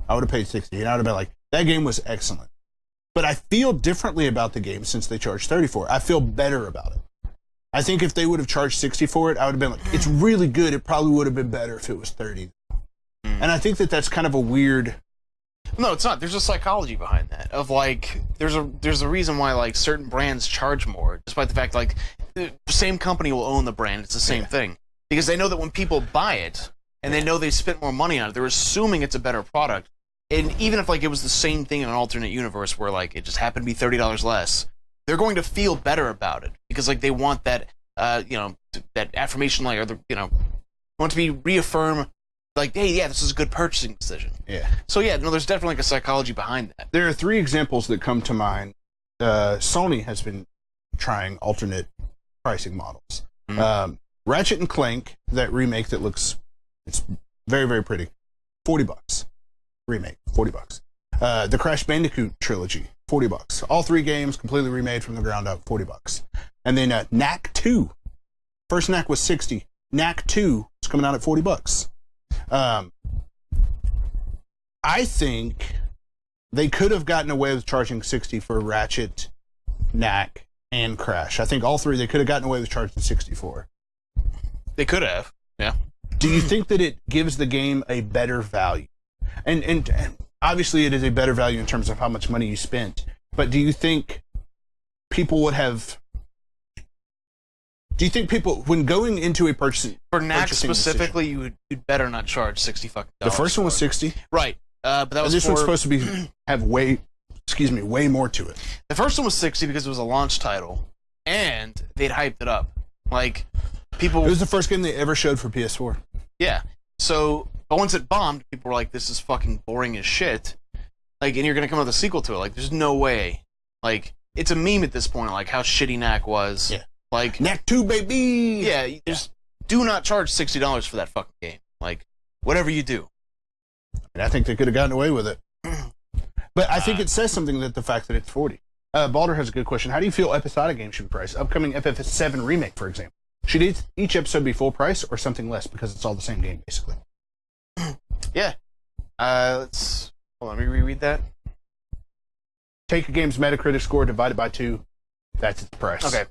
B: I would have paid $60, and I would have been like, that game was excellent. But I feel differently about the game since they charged $30 for it. I feel better about it. I think if they would have charged $60 for it, I would have been like, it's really good. It probably would have been better if it was $30. And I think that that's kind of a weird...
A: No, it's not. There's a psychology behind that. Of, like, there's a reason why, like, certain brands charge more, despite the fact, like, the same company will own the brand. It's the same thing. Because they know that when people buy it, and they know they spent more money on it, they're assuming it's a better product. And even if, like, it was the same thing in an alternate universe where, like, it just happened to be $30 less, they're going to feel better about it. Because, like, they want that, that affirmation, like, or want to be reaffirmed, like, hey, yeah, this is a good purchasing decision.
B: Yeah.
A: So, yeah, no, there's definitely, like, a psychology behind that.
B: There are 3 examples that come to mind. Sony has been trying alternate pricing models. Ratchet and Clank, that remake that looks, it's very, very pretty. $40. Remake, $40. The Crash Bandicoot trilogy, $40. All 3 games completely remade from the ground up, $40. And then Knack 2. First Knack was $60. Knack 2 is coming out at $40. I think they could have gotten away with charging $60 for Ratchet, Knack, and Crash. I think all 3 they could have gotten away with charging $60 for.
A: They could have, yeah.
B: Do you think that it gives the game a better value? And obviously it is a better value in terms of how much money you spent. But do you think people would have... Do you think people, when going into a purchasing...
A: For Knack specifically, you'd better not charge $60 fucking dollars.
B: The first one was $60?
A: Right. But that was
B: this one's supposed to be have way more to it.
A: The first one was $60 because it was a launch title, and they'd hyped it up. Like, people...
B: It was the first game they ever showed for PS4.
A: Yeah. So, but once it bombed, people were like, this is fucking boring as shit. Like, and you're gonna come up with a sequel to it. Like, there's no way. Like, it's a meme at this point, like how shitty Knack was.
B: Yeah.
A: Like...
B: Knack 2, baby!
A: Yeah, just do not charge $60 for that fucking game. Like, whatever you do.
B: And I think they could have gotten away with it. But I think it says something that the fact that it's $40. Baldur has a good question. How do you feel episodic games should be priced? Upcoming FF7 remake, for example. Should each episode be full price or something less because it's all the same game, basically?
A: Yeah. Let's... Hold on, let me reread that.
B: Take a game's Metacritic score, divide it by 2. That's its price.
A: Okay.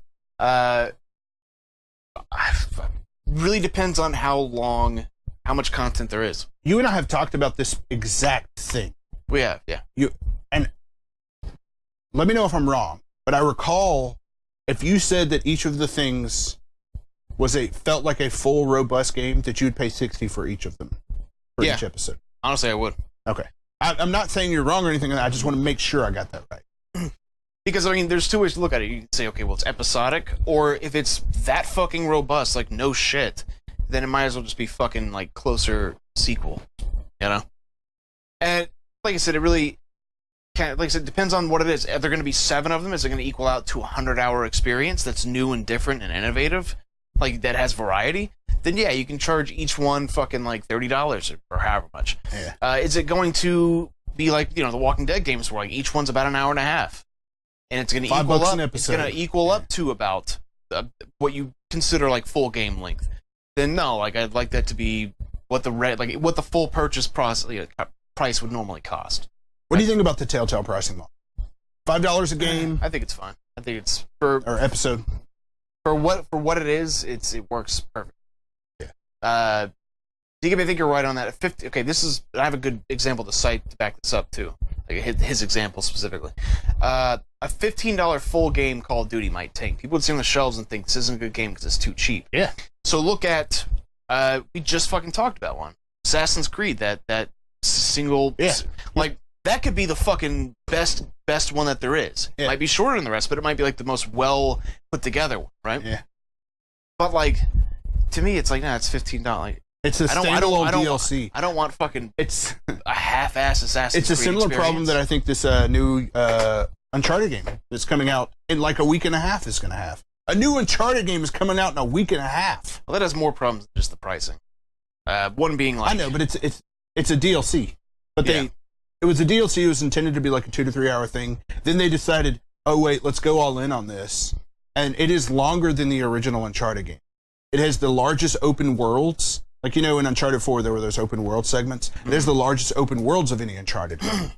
A: Really depends on how much content there is.
B: You and I have talked about this exact thing.
A: We have, yeah.
B: And let me know if I'm wrong, but I recall if you said that each of the things felt like a full, robust game, that you'd pay $60 for each of them, for each episode.
A: Honestly, I would.
B: Okay. I'm not saying you're wrong or anything. I just want to make sure I got that right.
A: Because, I mean, there's 2 ways to look at it. You can say, okay, well, it's episodic, or if it's that fucking robust, like, no shit, then it might as well just be fucking, like, closer sequel, you know? And, like I said, it really, depends on what it is. Are there going to be 7 of them? Is it going to equal out to a 100-hour experience that's new and different and innovative? Like, that has variety? Then, yeah, you can charge each one fucking, like, $30 or however much.
B: Yeah.
A: Is it going to be like, the Walking Dead games where, like, each one's about an hour and a half? And it's going to equal up. It's going to equal up to about what you consider like full game length. Then no, like I'd like that to be what the full purchase price would normally cost.
B: What do you think about the Telltale pricing model? $5 a game.
A: I think it's fine. I think it's
B: or episode
A: for what it is. It works perfect.
B: Yeah.
A: DK, I think you're right on that. 50. Okay, I have a good example to cite to back this up too. Like his example specifically. A $15 full game Call of Duty might tank. People would see on the shelves and think this isn't a good game because it's too cheap.
B: Yeah.
A: So look at we just fucking talked about one. Assassin's Creed, that single like that could be the fucking best one that there is. Yeah. It might be shorter than the rest, but it might be like the most well put together one, right?
B: Yeah.
A: But like to me it's like it's $15.
B: It's a standalone DLC.
A: I don't want fucking a half-ass Assassin's Creed.
B: It's a similar problem that I think this new Uncharted game that's coming out in like a week and a half is going to have. A new Uncharted game is coming out in a week and a half.
A: Well, that has more problems than just the pricing. One being like...
B: I know, but it's a DLC. But It was a DLC. It was intended to be like a 2 to 3 hour thing. Then they decided, oh wait, let's go all in on this. And it is longer than the original Uncharted game. It has the largest open worlds. Like, in Uncharted 4, there were those open world segments. It has the largest open worlds of any Uncharted game.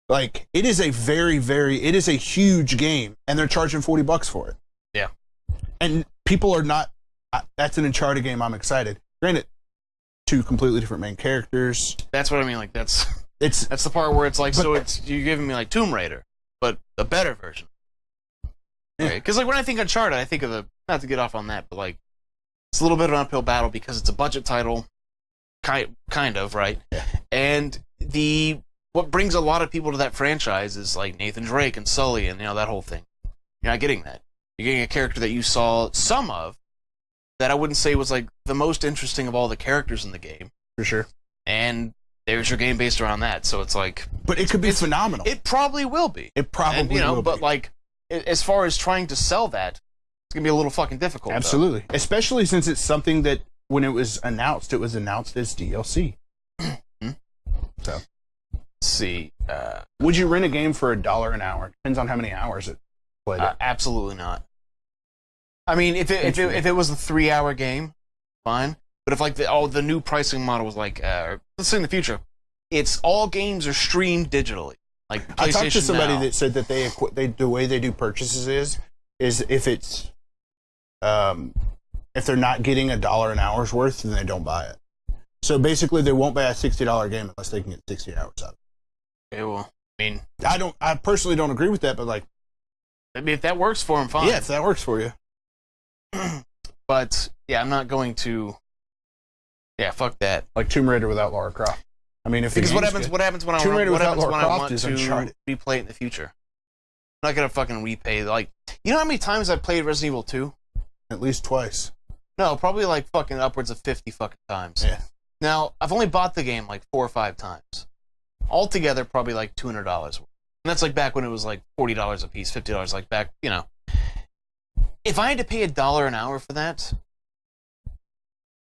B: Like, it is a it is a huge game, and they're charging $40 for it.
A: Yeah.
B: And people are not, that's an Uncharted game, I'm excited. Granted, 2 completely different main characters.
A: That's what I mean, like, that's the part where it's like, you're giving me, like, Tomb Raider, but a better version. Yeah. Because, like, when I think Uncharted, I think of not to get off on that, but, like, it's a little bit of an uphill battle because it's a budget title, kind of, right?
B: Yeah.
A: And what brings a lot of people to that franchise is like Nathan Drake and Sully and that whole thing. You're not getting that. You're getting a character that you saw some of that I wouldn't say was like the most interesting of all the characters in the game.
B: For sure.
A: And there's your game based around that. So it's like,
B: but it could be phenomenal.
A: It probably will be.
B: It probably will be.
A: But like, as far as trying to sell that, it's gonna be a little fucking difficult.
B: Absolutely, though. Especially since it's something that when it was announced as DLC. So.
A: See,
B: would you rent a game for $1 an hour? Depends on how many hours it played.
A: Absolutely not. I mean, if it was a 3-hour game, fine. But if like the new pricing model was like, let's say in the future, it's all games are streamed digitally. Like PlayStation
B: I talked to somebody
A: now.
B: that said that the way they do purchases is if it's if they're not getting $1 an hour's worth, then they don't buy it. So basically, they won't buy a $60 game unless they can get 60 hours out of it.
A: Okay, well, I mean,
B: I personally don't agree with that, but like,
A: I mean, if that works for him, fine.
B: Yeah, if that works for you.
A: But yeah, I'm not going to. Yeah, fuck that.
B: Like Tomb Raider without Lara Croft. I mean,
A: because what happens when I want to
B: Uncharted.
A: replay it in the future? I'm not gonna fucking repay. Like, you know how many times I've played Resident Evil 2?
B: At least twice.
A: No, probably like fucking upwards of 50 fucking times.
B: Yeah.
A: Now, I've only bought the game like 4 or 5 times. Altogether, probably like $200 worth. And that's like back when it was like $40 a piece, $50, like back, If I had to pay $1 an hour for that,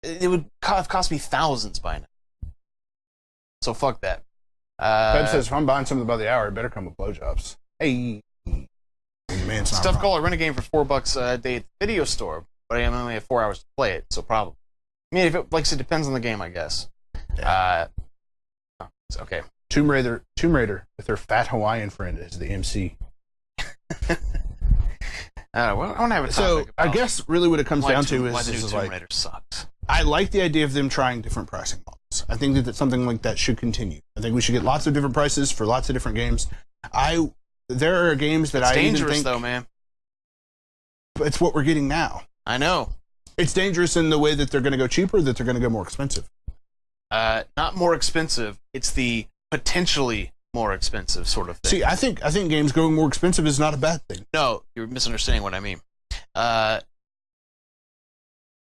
A: it would have cost me thousands by now. So fuck that.
B: Pep says, if I'm buying something by the hour, it better come with blowjobs. Hey. Man,
A: Stuff called, I rent a game for $4 a day at the video store, but I only have 4 hours to play it, so probably. I mean, if it, like I said, depends on the game, I guess. Yeah. Okay.
B: Tomb Raider with her fat Hawaiian friend as the MC.
A: I want to have a topic
B: So I guess really what it comes down to
A: why
B: is
A: the new
B: this is
A: Tomb
B: like
A: Raider sucks.
B: I like the idea of them trying different pricing models. I think that something like that should continue. I think we should get lots of different prices for lots of different games. There are games that
A: it's
B: I
A: dangerous
B: even think,
A: though, man.
B: It's what we're getting now.
A: I know.
B: It's dangerous in the way that they're going to go cheaper, that they're going to go more expensive.
A: Not more expensive. It's the potentially more expensive sort of thing.
B: See, I think games going more expensive is not a bad thing.
A: No, you're misunderstanding what I mean.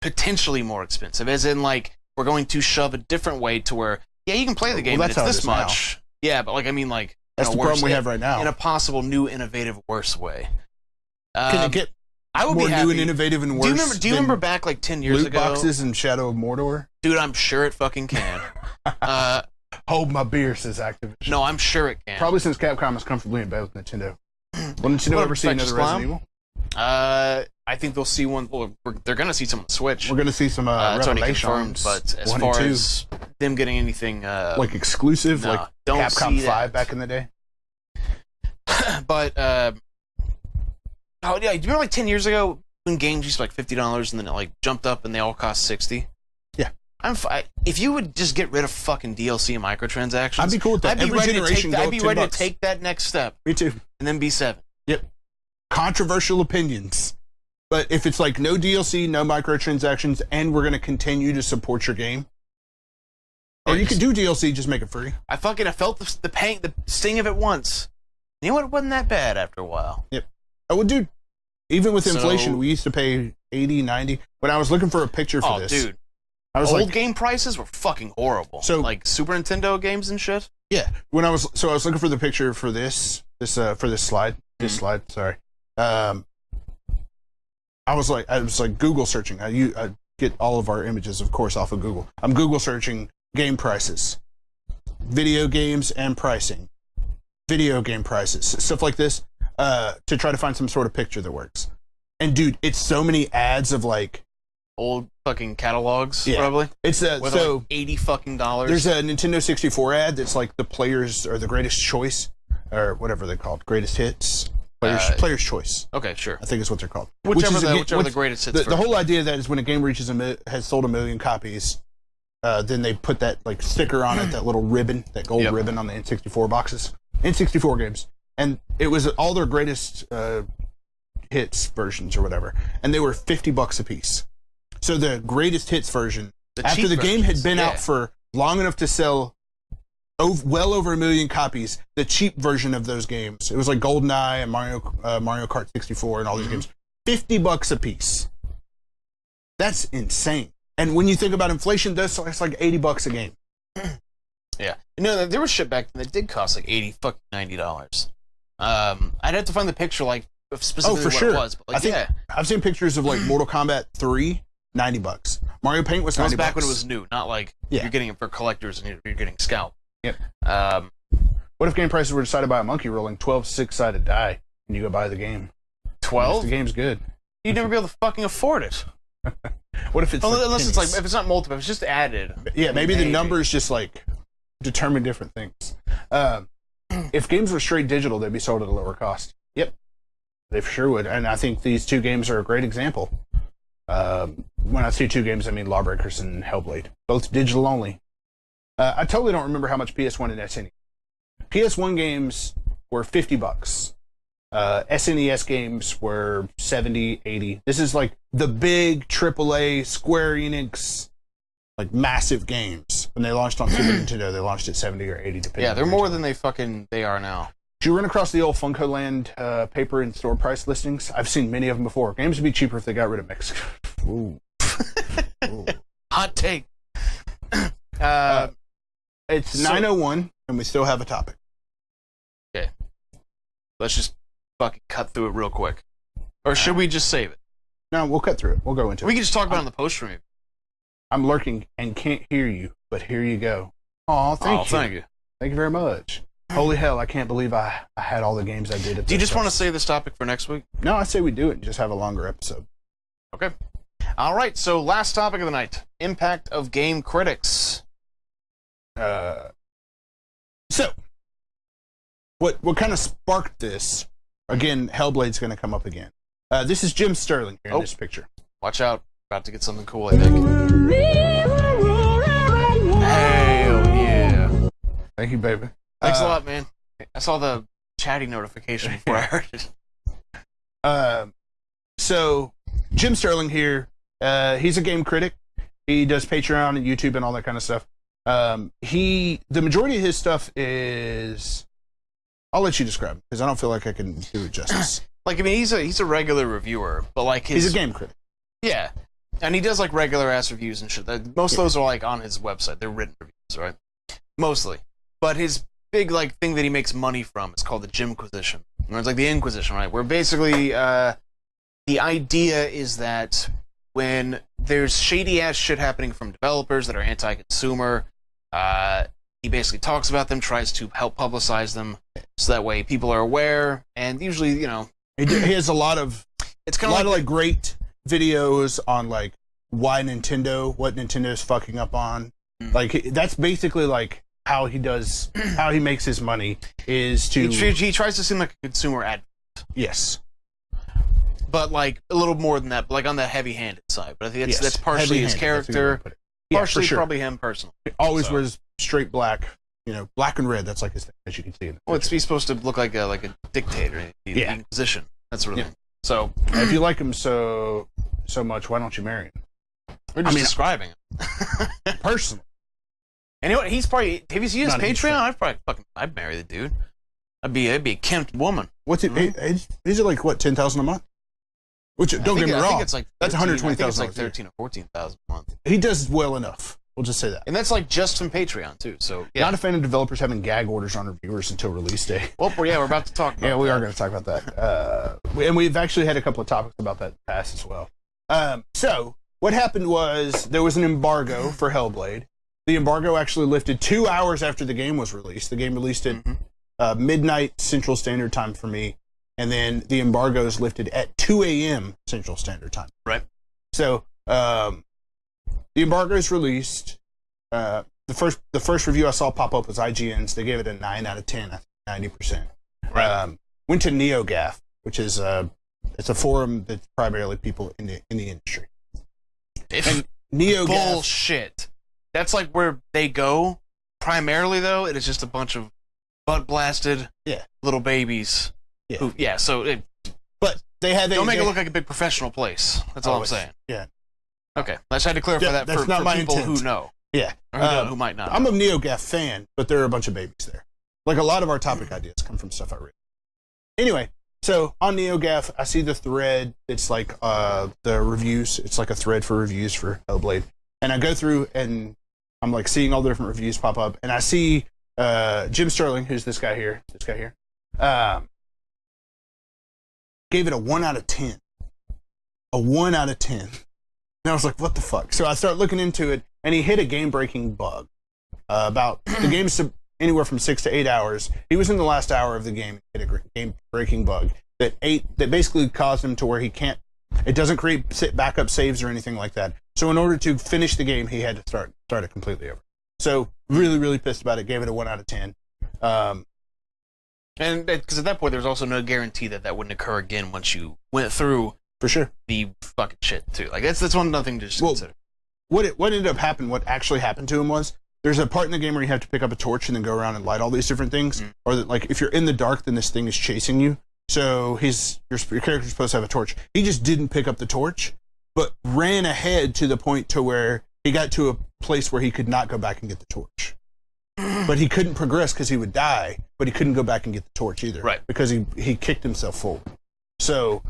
A: Potentially more expensive, as in like we're going to shove a different way to where you can play the game and it's this much. Now. Yeah, but like I mean like
B: that's the problem we have right now.
A: In a possible new, innovative, worse way.
B: Can it get
A: I would
B: more
A: be happy.
B: New and innovative and worse?
A: Do you remember back like 10 years
B: loot
A: ago?
B: Boxes and Shadow of Mordor?
A: Dude, I'm sure it fucking can.
B: Hold my beer, says Activision.
A: No, I'm sure it can.
B: Probably since Capcom is comfortably in bed with Nintendo. Will Nintendo ever see another Resident Evil?
A: I think they'll see one. Well, they're going to see some on the Switch.
B: We're going to see some
A: Revelations. But as far as them getting anything...
B: like exclusive, like Capcom 5 back in the day?
A: But, oh yeah, do you remember like 10 years ago when games used to be like $50 and then it like jumped up and they all cost $60?
B: Yeah.
A: If you would just get rid of fucking DLC and microtransactions...
B: I'd be cool with that. I'd be ready
A: to take that next step.
B: Me too.
A: And then be 7.
B: Yep. Controversial opinions. But if it's like no DLC, no microtransactions, and we're going to continue to support your game, or you could do DLC, just make it free.
A: I felt the pain, the sting of it once. You know what? It wasn't that bad after a while.
B: Yep. Oh, dude. Even with inflation, we used to pay $80, $90. When I was looking for a picture for this,
A: dude, old game prices were fucking horrible. So like Super Nintendo games and shit.
B: Yeah. I was looking for the picture for this slide. This slide. Sorry. I was like Google searching. I get all of our images, of course, off of Google. I'm Google searching game prices. video games and pricing, video game prices, stuff like this, to try to find some sort of picture that works. And dude, it's so many ads of like
A: old fucking catalogs, probably.
B: It's
A: with
B: so
A: like $80 fucking.
B: There's a Nintendo 64 ad that's like the players or the greatest choice or whatever they're called, greatest hits, player's choice.
A: Okay, sure.
B: I think is what they're called.
A: Whichever the greatest hits.
B: The whole idea of that is when a game reaches has sold 1 million copies, then they put that like sticker on it, that little ribbon, that gold ribbon on the N64 boxes, N64 games, and it was all their greatest hits versions or whatever, and they were $50 a piece. So the greatest hits version, after the game had been out for long enough to sell well over 1 million copies, the cheap version of those games, it was like GoldenEye and Mario Kart 64 and all these games, $50 a piece. That's insane. And when you think about inflation, that's like $80 a game.
A: Yeah, there was shit back then that did cost like $90. I'd have to find the picture, like specifically what it was. But like,
B: I've seen pictures of like Mortal Kombat 3, $90. Mario Paint was $90.
A: That was back when it was new, not like you're getting it for collectors and you're getting scalped.
B: Yep. What if game prices were decided by a monkey rolling 12 6-sided die and you go buy the game?
A: 12?
B: The game's good.
A: You'd never be able to fucking afford it.
B: What if it's
A: unless it's like, if it's not multiple, if it's just added.
B: Yeah, maybe the numbers just like determine different things. If games were straight digital, they'd be sold at a lower cost. Yep. They for sure would. And I think these two games are a great example. When I say two games, I mean Lawbreakers and Hellblade. Both digital only. I totally don't remember how much PS1 and SNES. PS1 games were $50. SNES games were $70, $80. This is like the big AAA Square Enix, like massive games. When they launched on Super Nintendo, they launched at $70 or $80 depending.
A: Yeah, they're more than they are now.
B: Did you run across the old FuncoLand paper and store price listings? I've seen many of them before. Games would be cheaper if they got rid of Mexico. Ooh.
A: Ooh. Hot take.
B: It's 9:01, and we still have a topic.
A: Okay. Let's just fucking cut through it real quick. Or should we just save it?
B: No, we'll cut through it. We'll go into it.
A: We can just talk about it in the post review.
B: I'm lurking and can't hear you, but here you go. Aw, thank you.
A: Thank you.
B: Thank you very much. Holy hell, I can't believe I had all the games I did.
A: Do you just want to save this topic for next week?
B: No, I say we do it and just have a longer episode.
A: Okay. All right, so last topic of the night. Impact of game critics.
B: So, what kind of sparked this? Again, Hellblade's going to come up again. This is Jim Sterling here in this picture.
A: Watch out. About to get something cool, I think. Hell yeah.
B: Thank you, baby.
A: Thanks a lot, man. I saw the chatting notification before I heard it.
B: So, Jim Sterling here. He's a game critic. He does Patreon and YouTube and all that kind of stuff. The majority of his stuff is... I'll let you describe it, because I don't feel like I can do it justice.
A: Like, I mean, he's a regular reviewer, but like
B: he's a game critic.
A: Yeah. And he does like regular ass reviews and shit. Most of those are like on his website. They're written reviews, right? Mostly. But his big like thing that he makes money from is called the Jimquisition. It's like the Inquisition, right? Where basically the idea is that when there's shady ass shit happening from developers that are anti-consumer, he basically talks about them, tries to help publicize them, so that way people are aware. And usually, you know,
B: he has a lot of like great videos on like what Nintendo is fucking up on. Like that's basically like how he makes his money is to
A: he tries to seem like a consumer advocate.
B: Yes.
A: But like a little more than that, but like on the heavy-handed side. But I think that's partially his character, partially probably him personally.
B: He always wears straight black, black and red. That's like his thing, as you can see.
A: He's supposed to look like a dictator, the Inquisition, that sort of thing. So
B: if you like him so much, why don't you marry him?
A: We're just describing him
B: personally.
A: And you know what? He's probably have you seen his Patreon? I'd marry the dude. I'd be a kempt woman.
B: What's it? Is it like what, 10,000 a month? Which don't get me wrong, I think it's like that's 120,000.
A: It's like 13 or 14,000 a month.
B: He does well enough. We'll just say that.
A: And that's like just from Patreon too. So
B: not a fan of developers having gag orders on reviewers until release day.
A: Well, we're about to talk. About
B: we are going to talk about that. And we've actually had a couple of topics about that in the past as well. So what happened was there was an embargo for Hellblade. the embargo actually lifted 2 hours after the game was released. The game released at midnight Central Standard Time for me, and then the embargo is lifted at 2 a.m. Central Standard Time.
A: Right.
B: So the embargo is released. The first review I saw pop up was IGN's. They gave it a 9 out of 10, I think 90%.
A: Right.
B: Went to NeoGAF, which is it's a forum that's primarily people in the industry. And NeoGAF,
A: bullshit. That's like where they go. Primarily, though, it is just a bunch of butt blasted little babies.
B: Yeah. But they had
A: don't make it look like a big professional place. That's all I'm saying.
B: Yeah.
A: Okay. I just had to clarify that for
B: not my
A: people
B: intent.
A: who know.
B: Yeah.
A: Or who might not.
B: I'm a NeoGAF fan, but there are a bunch of babies there. Like a lot of our topic ideas come from stuff I read. Anyway, so on NeoGAF, I see the thread. It's like the reviews. It's like a thread for reviews for Hellblade. And I go through and I'm like seeing all the different reviews pop up. And I see Jim Sterling, who's this guy here, gave it a 1 out of 10. A 1 out of 10. And I was like, what the fuck? So I start looking into it, and he hit a game-breaking bug. The game's anywhere from 6 to 8 hours. He was in the last hour of the game, hit a game-breaking bug that basically caused him to where it doesn't create backup saves or anything like that. So in order to finish the game, he had to start it completely over. So really, really pissed about it. Gave it a 1 out of 10.
A: And because at that point, there's also no guarantee that wouldn't occur again once you went through
B: for sure
A: the fucking shit too. Like that's one nothing to just consider.
B: What ended up happening? What actually happened to him was there's a part in the game where you have to pick up a torch and then go around and light all these different things. Or that, like if you're in the dark, then this thing is chasing you. So your character's supposed to have a torch. He just didn't pick up the torch, but ran ahead to the point to where he got to a place where he could not go back and get the torch. But he couldn't progress because he would die, but he couldn't go back and get the torch either.
A: Right.
B: Because he kicked himself forward. So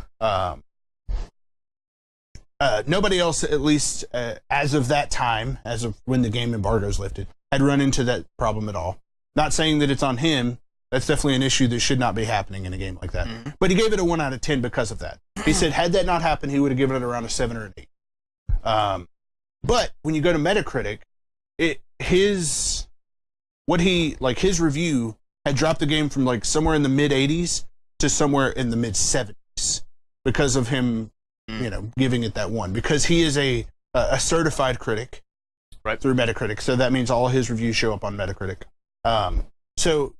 B: nobody else, at least as of that time, as of when the game embargo's lifted, had run into that problem at all. Not saying that it's on him. That's definitely an issue that should not be happening in a game like that. But he gave it a 1 out of 10 because of that. He said had that not happened, he would have given it around a 7 or an 8. But when you go to Metacritic, his review had dropped the game from like somewhere in the mid 80s to somewhere in the mid 70s because of him, giving it that 1. Because he is a certified critic,
A: right,
B: through Metacritic. So that means all his reviews show up on Metacritic. So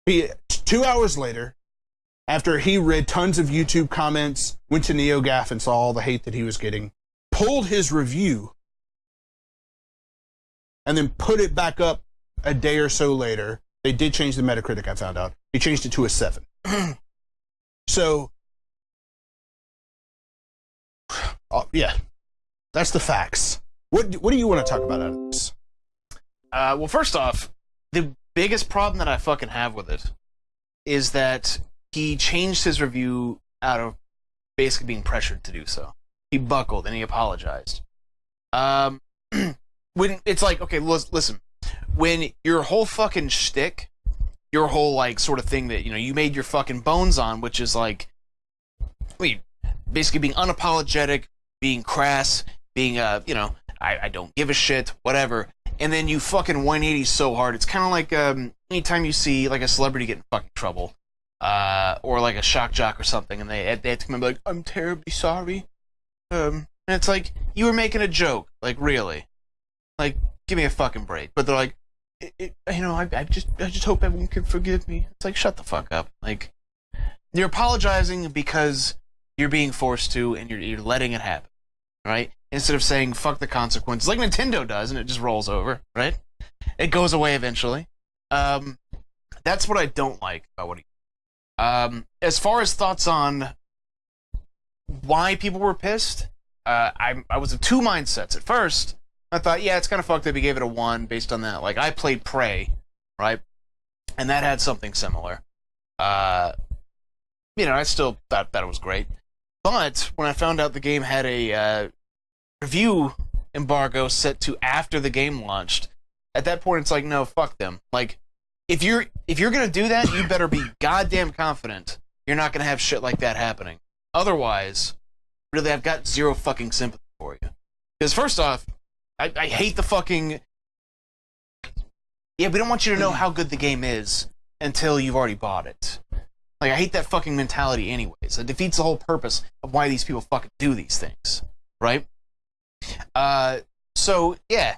B: 2 hours later, after he read tons of YouTube comments, went to NeoGAF and saw all the hate that he was getting, pulled his review, and then put it back up a day or so later. They did change the Metacritic, I found out. He changed it to a 7. So, yeah, that's the facts. What do you want to talk about out of this?
A: Well, first off, the biggest problem that I fucking have with it is that he changed his review out of basically being pressured to do so. He buckled and he apologized. When it's like, okay, listen, when your whole fucking shtick, your whole like sort of thing that you made your fucking bones on, which is like, basically being unapologetic, being crass, being I don't give a shit, whatever. And then you fucking 180 so hard. It's kind of like anytime you see like a celebrity get in fucking trouble, or like a shock jock or something, and they have to come and be like, "I'm terribly sorry." And it's like you were making a joke, like really, like give me a fucking break. But they're like, I just hope everyone can forgive me. It's like shut the fuck up. Like you're apologizing because you're being forced to, and you're letting it happen, right? Instead of saying fuck the consequences, like Nintendo does, and it just rolls over, right? It goes away eventually. That's what I don't like about what he. As far as thoughts on why people were pissed, I was of two mindsets. At first, I thought, yeah, it's kind of fucked up. He gave it a 1 based on that. Like I played Prey, right, and that had something similar. I still thought it was great, but when I found out the game had a review embargo set to after the game launched, at that point it's like, no, fuck them. Like if you're gonna do that, you better be goddamn confident you're not gonna have shit like that happening. Otherwise, really, I've got zero fucking sympathy for you. Because first off, I hate the fucking yeah, we don't want you to know how good the game is until you've already bought it. Like, I hate that fucking mentality anyways. It defeats the whole purpose of why these people fucking do these things, right? So, yeah.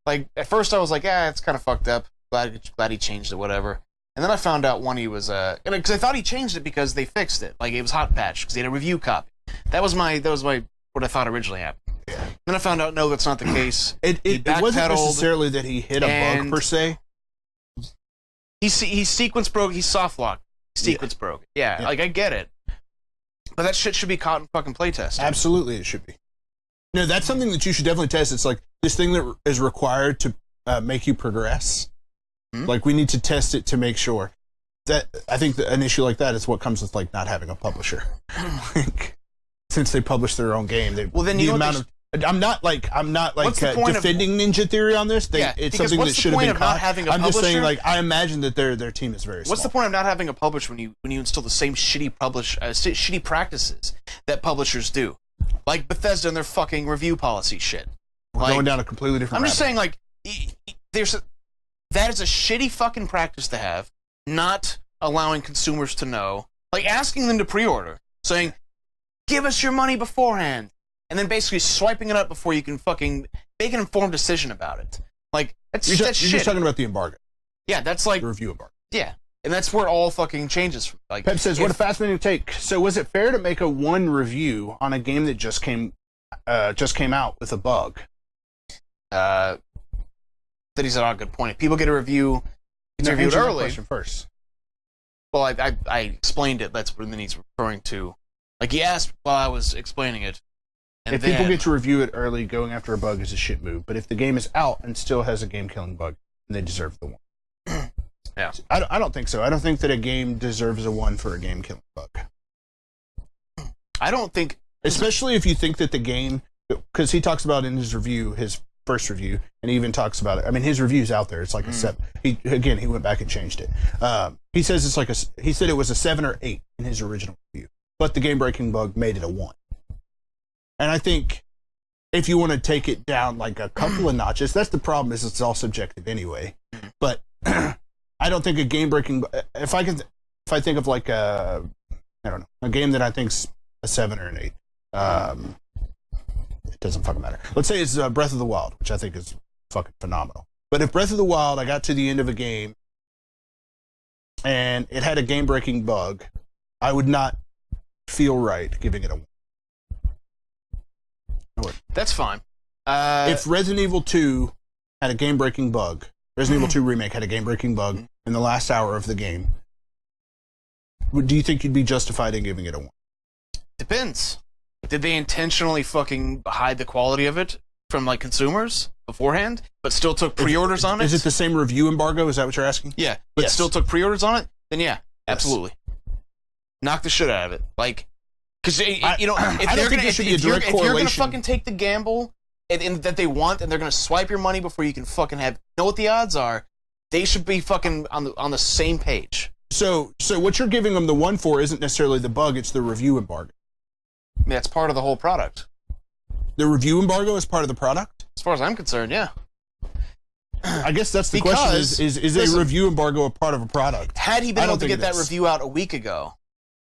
A: Like, at first I was like, it's kind of fucked up. Glad he changed it, whatever. And then I found out when he was, because I thought he changed it because they fixed it. Like, it was hot patched, because he had a review copy. That was what I thought originally happened. Yeah. Then I found out, no, that's not the case.
B: It wasn't necessarily that he hit a bug, per se.
A: He sequence broke, he soft locked. Sequence broke. Yeah, like, I get it. But that shit should be caught in fucking playtest.
B: Absolutely, it should be. No, that's something that you should definitely test. It's like this thing that is required to make you progress. Mm-hmm. Like, we need to test it to make sure. That I think that an issue like that is what comes with, like, not having a publisher. Like, since they publish their own game, I'm not defending Ninja Theory on this. It's something that should have been caught. I'm just saying, like, I imagine that their team is very small.
A: What's the point of not having a publisher when you install the same shitty practices that publishers do, like Bethesda and their fucking review policy shit?
B: We're going down a completely different.
A: I'm just saying, like, that is a shitty fucking practice to have. Not allowing consumers to know, like asking them to pre-order, saying, "Give us your money beforehand." And then basically swiping it up before you can fucking make an informed decision about it. Like, that's shit. You're
B: just talking about the embargo.
A: Yeah, that's like...
B: The review embargo.
A: Yeah, and that's where it all fucking changes from. Like,
B: Pep says, what a fascinating take. So was it fair to make a one review on a game that just came out with a bug?
A: That he's a good point. If people get a review, it's reviewed early.
B: Question first.
A: Well, I explained it. That's what he's referring to. Like, he asked while I was explaining it. And
B: if people get to review it early, going after a bug is a shit move. But if the game is out and still has a game-killing bug, then they deserve the one.
A: Yeah.
B: I don't think so. I don't think that a game deserves a one for a game-killing bug.
A: I don't think...
B: Especially if you think that the game... Because he talks about in his review, his first review, and he even talks about it. I mean, his review's out there. It's like a 7. He went back and changed it. He says it's like he said it was a 7 or 8 in his original review. But the game-breaking bug made it a 1. And I think if you want to take it down like a couple of notches, that's the problem, is it's all subjective anyway. But I don't think a game-breaking... If I think of like a game that I think's a 7 or an 8, it doesn't fucking matter. Let's say it's Breath of the Wild, which I think is fucking phenomenal. But if Breath of the Wild, I got to the end of a game and it had a game-breaking bug, I would not feel right giving it a 1.
A: That's fine.
B: If Resident Evil 2 had a game-breaking bug, Resident Evil 2 Remake had a game-breaking bug in the last hour of the game, do you think you'd be justified in giving it a 1?
A: Depends. Did they intentionally fucking hide the quality of it from, like, consumers beforehand, but still took pre-orders on it?
B: Is it the same review embargo? Is that what you're asking?
A: Yeah, but still took pre-orders on it? Then yeah, absolutely. Knock the shit out of it. Like... Because, if you're going to fucking take the gamble and that they want, and they're going to swipe your money before you can fucking know what the odds are, they should be fucking on the same page.
B: So what you're giving them the 1 for isn't necessarily the bug, it's the review embargo.
A: I mean, that's part of the whole product.
B: The review embargo is part of the product?
A: As far as I'm concerned, yeah.
B: I guess that's the question, is a review embargo a part of a product?
A: Had he been able to get that review out a week ago,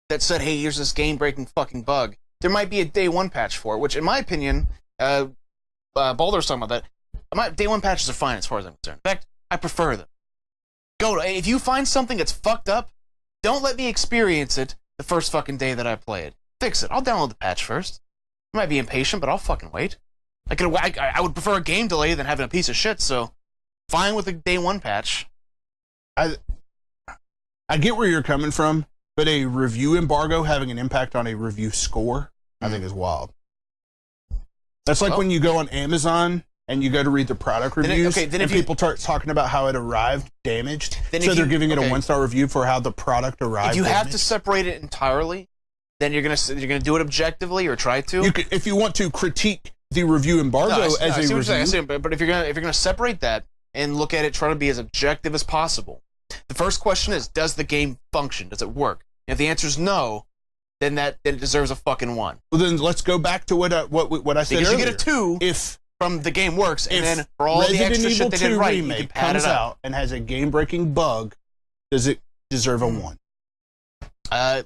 A: that said, hey, here's this game-breaking fucking bug, there might be a day 1 patch for it, which, in my opinion, Balder's talking about that. Day 1 patches are fine as far as I'm concerned. In fact, I prefer them. If you find something that's fucked up, don't let me experience it the first fucking day that I play it. Fix it. I'll download the patch first. I might be impatient, but I'll fucking wait. I would prefer a game delay than having a piece of shit, so fine with a day 1 patch.
B: I get where you're coming from. But a review embargo having an impact on a review score, I think is wild. That's like when you go on Amazon and you go to read the product reviews, and people start talking about how it arrived damaged, so they're giving it a 1-star review for how the product arrived.
A: If you have to separate it entirely, then you're gonna do it objectively or try to.
B: If you want to critique the review embargo as a review,
A: but if you're gonna separate that and look at it, try to be as objective as possible. The first question is, does the game function? Does it work? If the answer is no, then it deserves a fucking 1.
B: Well, then let's go back to what I said earlier.
A: Because you get a 2 from the game works, and
B: If
A: then for all the extra shit they did right, you can
B: remake
A: pad
B: comes
A: it up.
B: out and has a game-breaking bug, does it deserve a 1?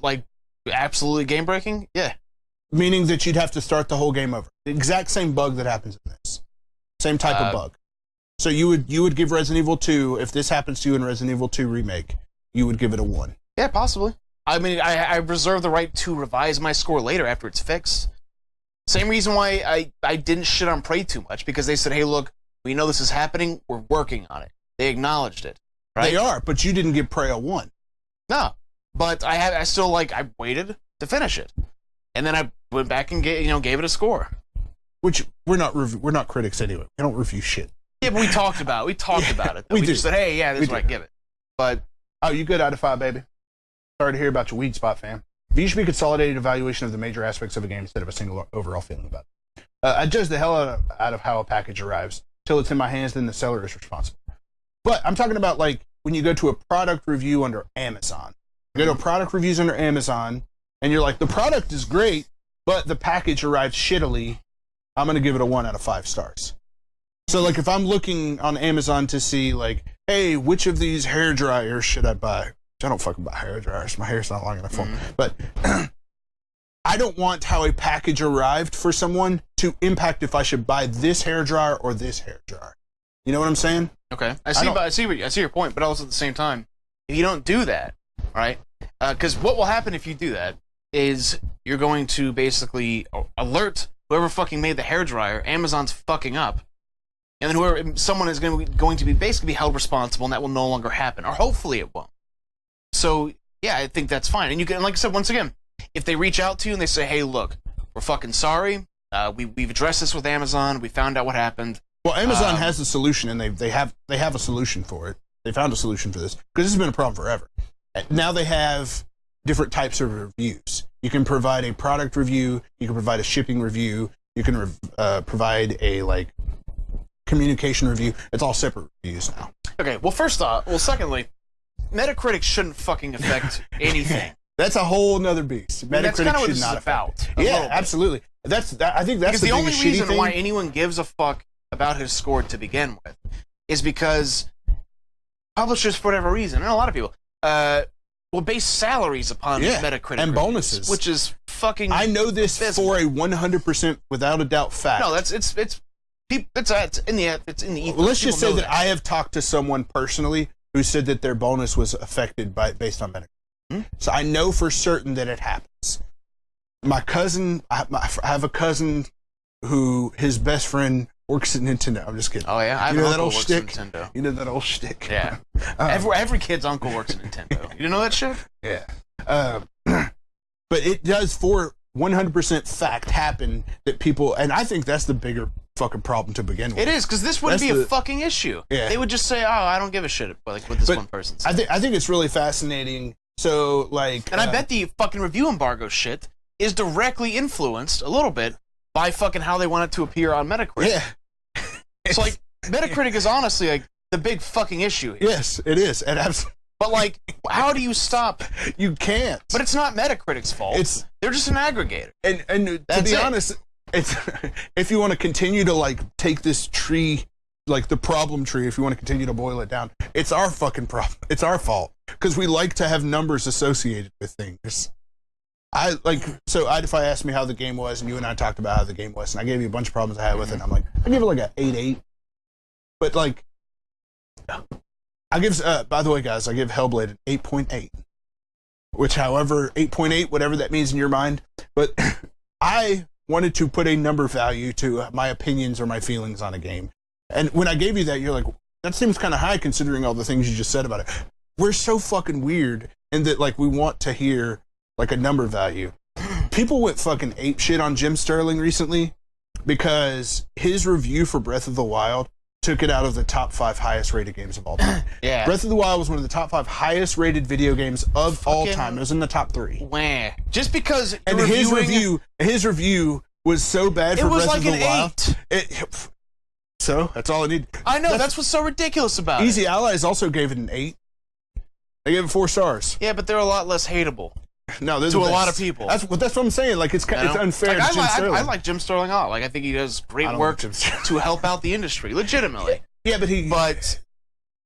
A: Like absolutely game breaking, yeah.
B: Meaning that you'd have to start the whole game over. The exact same bug that happens in this. Same type of bug. So you would give Resident Evil 2, if this happens to you in Resident Evil 2 Remake, you would give it a 1.
A: Yeah, possibly. I mean, I reserve the right to revise my score later after it's fixed. Same reason why I didn't shit on Prey too much, because they said, hey, look, we know this is happening, we're working on it. They acknowledged it. Right?
B: They are, but you didn't give Prey a 1.
A: No. But I still I waited to finish it. And then I went back and gave it a score.
B: Which we're not critics anyway. We don't review shit.
A: Yeah, but we talked about it. We just said, hey, yeah, this is what I give it. But
B: oh, you good out of 5, baby? Sorry to hear about your weed spot, fam. V should be consolidated evaluation of the major aspects of a game instead of a single overall feeling about it. I judge the hell out of how a package arrives. Till it's in my hands, then the seller is responsible. But I'm talking about when you go to a product review under Amazon. You go to product reviews under Amazon, and you're like, the product is great, but the package arrived shittily. I'm going to give it a 1 out of 5 stars. So, if I'm looking on Amazon to see, hey, which of these hair dryers should I buy? I don't fucking buy hair dryers. My hair's not long enough for them. But I don't want how a package arrived for someone to impact if I should buy this hair dryer or this hair dryer. You know what I'm saying?
A: Okay. I see your point, but also at the same time, if you don't do that, right? Because what will happen if you do that is you're going to basically alert whoever fucking made the hairdryer, Amazon's fucking up, and then someone is going to be basically held responsible, and that will no longer happen, or hopefully it won't. So yeah, I think that's fine. And you can, like I said, once again, if they reach out to you and they say, hey, look, we're fucking sorry, we've addressed this with Amazon, we found out what happened.
B: Well, Amazon has a solution, and they have a solution for it. They found a solution for this because this has been a problem forever. Now they have different types of reviews. You can provide a product review. You can provide a shipping review. You can provide a communication review. It's all separate reviews now.
A: Okay. Well, secondly, Metacritic shouldn't fucking affect anything.
B: That's a whole nother beast. Metacritic
A: that's kind of what
B: should
A: this
B: not
A: is about.
B: Yeah, absolutely. I think that's
A: the only reason
B: thing.
A: why anyone gives a fuck about his score to begin with is because publishers, for whatever reason, and a lot of people, will base salaries upon Metacritic
B: and
A: reviews,
B: bonuses,
A: which is fucking.
B: I know this
A: abysmal.
B: for a 100% without a doubt fact.
A: No, it's in the ethos.
B: Well, let's just say that
A: that
B: I have talked to someone personally who said that their bonus was affected based on Metacritic. So I know for certain that it happens. My cousin, I have a cousin who his best friend works at Nintendo. I'm just kidding.
A: Oh yeah, I have
B: you know
A: an
B: that
A: uncle
B: old
A: who works
B: shtick?
A: at Nintendo.
B: You know that old shtick?
A: Yeah. Every kid's uncle works at Nintendo. You didn't know that shit?
B: Yeah. But it does for 100% fact happen that people, and I think that's the bigger fucking problem to begin with.
A: It is, because this wouldn't be a fucking issue.
B: Yeah.
A: They would just say, oh, I don't give a shit what this one person said.
B: I think it's really fascinating. So,
A: and I bet the fucking review embargo shit is directly influenced a little bit by fucking how they want it to appear on Metacritic.
B: Yeah.
A: So, Metacritic is honestly, the big fucking issue here.
B: Yes, it is. And
A: But, how do you stop?
B: You can't.
A: But it's not Metacritic's fault. They're just an aggregator.
B: And to be honest, it's if you want to continue to, take this tree, the problem tree, if you want to continue to boil it down, it's our fucking problem. It's our fault. Because we like to have numbers associated with things. If I asked me how the game was, and you and I talked about how the game was, and I gave you a bunch of problems I had with it, and I'm like, I give it an 8.8. But I give, by the way, guys, I give Hellblade an 8.8. Which, however, 8.8, whatever that means in your mind. But I wanted to put a number value to my opinions or my feelings on a game. And when I gave you that, you're like, that seems kind of high considering all the things you just said about it. We're so fucking weird in that, we want to hear, a number value. People went fucking apeshit on Jim Sterling recently because his review for Breath of the Wild took it out of the top 5 highest rated games of all time.
A: Yeah.
B: Breath of the Wild was one of the top 5 highest rated video games of all time. It was in the top 3.
A: Wah. Just because
B: his review was so bad for Breath of the Wild.
A: It was 8.
B: So that's all I need.
A: I know, that's what's so ridiculous about
B: Easy Allies also gave it an 8. They gave it 4 stars.
A: Yeah, but they're a lot less hateable.
B: No, they're
A: to
B: the
A: a
B: best.
A: lot of people.
B: That's what I'm saying. Like it's unfair.
A: Like,
B: to Jim Sterling.
A: I like Jim Sterling a lot. Like I think he does great work to help out the industry, legitimately.
B: Yeah, but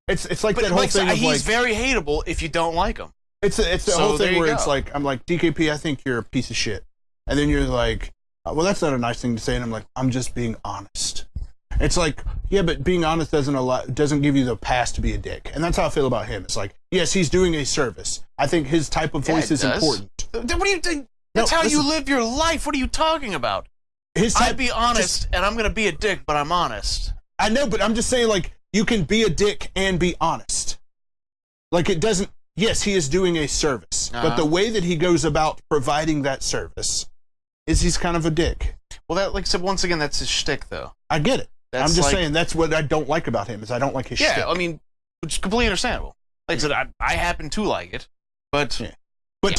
B: it's like that whole thing.
A: He's very hateable if you don't like him.
B: It's the whole thing where it's like, I'm like, DKP, I think you're a piece of shit, and then you're like, well, that's not a nice thing to say, and I'm like, I'm just being honest. It's like, yeah, but being honest doesn't give you the pass to be a dick, and that's how I feel about him. It's like, yes, he's doing a service. I think his type of voice is important.
A: What do you think? That's how you live your life. What are you talking about? I'd be honest, and I'm gonna be a dick, but I'm honest.
B: I know, but I'm just saying, like, you can be a dick and be honest. Like, it doesn't. Yes, he is doing a service, but the way that he goes about providing that service is he's kind of a dick.
A: Well, that, like I said, once again, that's his shtick, though.
B: I get it. I'm just saying that's what I don't like about him is I don't like his shtick.
A: Yeah, I mean, which is completely understandable. Like I said, I happen to like it, but
B: to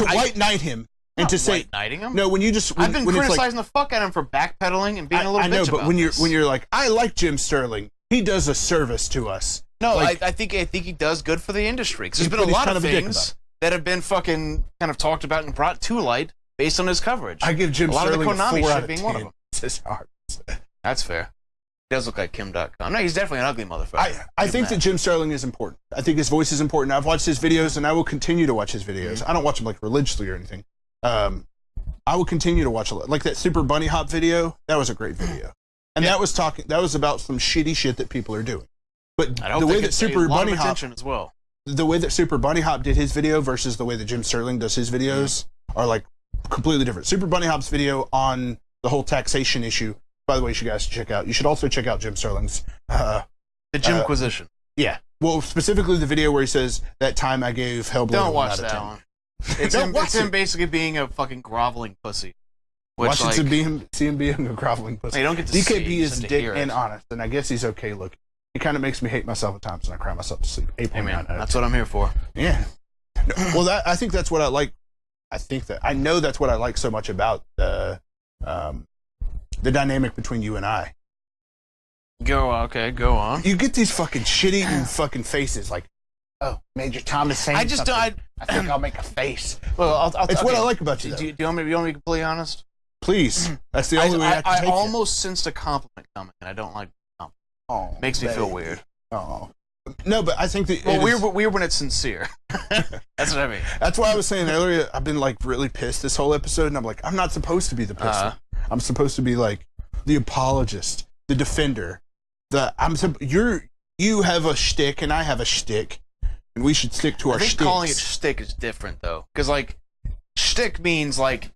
B: white knight him and to say
A: white knighting him.
B: No, when you just
A: I've been criticizing the fuck out of him for backpedaling and being a little bitch
B: I know,
A: about
B: but when you're like, I like Jim Sterling, he does a service to us.
A: No,
B: like,
A: I think he does good for the industry because there's been a lot of things that have been fucking kind of talked about and brought to light based on his coverage.
B: I give Jim Sterling a 4 out of 10.
A: One of them.
B: It's hard.
A: That's fair. He does look like Kim.com. No, he's definitely an ugly motherfucker.
B: I think that Jim Sterling is important. I think his voice is important. I've watched his videos, and I will continue to watch his videos. I don't watch them like religiously or anything. I will continue to watch like that Super Bunny Hop video. That was a great video, and that was about some shitty shit that people are doing. But the way that Super Bunny Hop
A: as well.
B: The way that Super Bunny Hop did his video versus the way that Jim Sterling does his videos are like completely different. Super Bunny Hop's video on the whole taxation issue. By the way, you should also check out Jim Sterling's
A: the Jimquisition.
B: Yeah. Well, specifically the video where he says that time I gave Hellblade.
A: Don't watch that one. It's him basically being a fucking groveling pussy.
B: Watch it to see him being a groveling pussy.
A: You don't get to
B: DKP is dick and honest, and I guess he's okay looking. He kind of makes me hate myself at times, and I cry myself to sleep.
A: Hey man, that's what I'm here for.
B: Yeah. Well, I think that's what I like. I know that's what I like so much about the dynamic between you and I.
A: Go on.
B: You get these fucking shit-eating fucking faces like, oh, Major Thomas saying something. I think I'll make a face.
A: Well,
B: it's what I like about you.
A: Do you want me to be completely honest?
B: Please. That's the only way I can take
A: I almost sensed a compliment coming, and I don't like compliments.
B: Oh,
A: makes me feel weird.
B: Oh. No, but I think that
A: weird when it's sincere. That's what I mean.
B: That's why I was saying earlier, I've been like really pissed this whole episode, and I'm like, I'm not supposed to be the pisser. I'm supposed to be like the apologist, the defender. You have a shtick and I have a shtick, and we should stick to our shticks. I think
A: calling it shtick is different though, because like shtick means like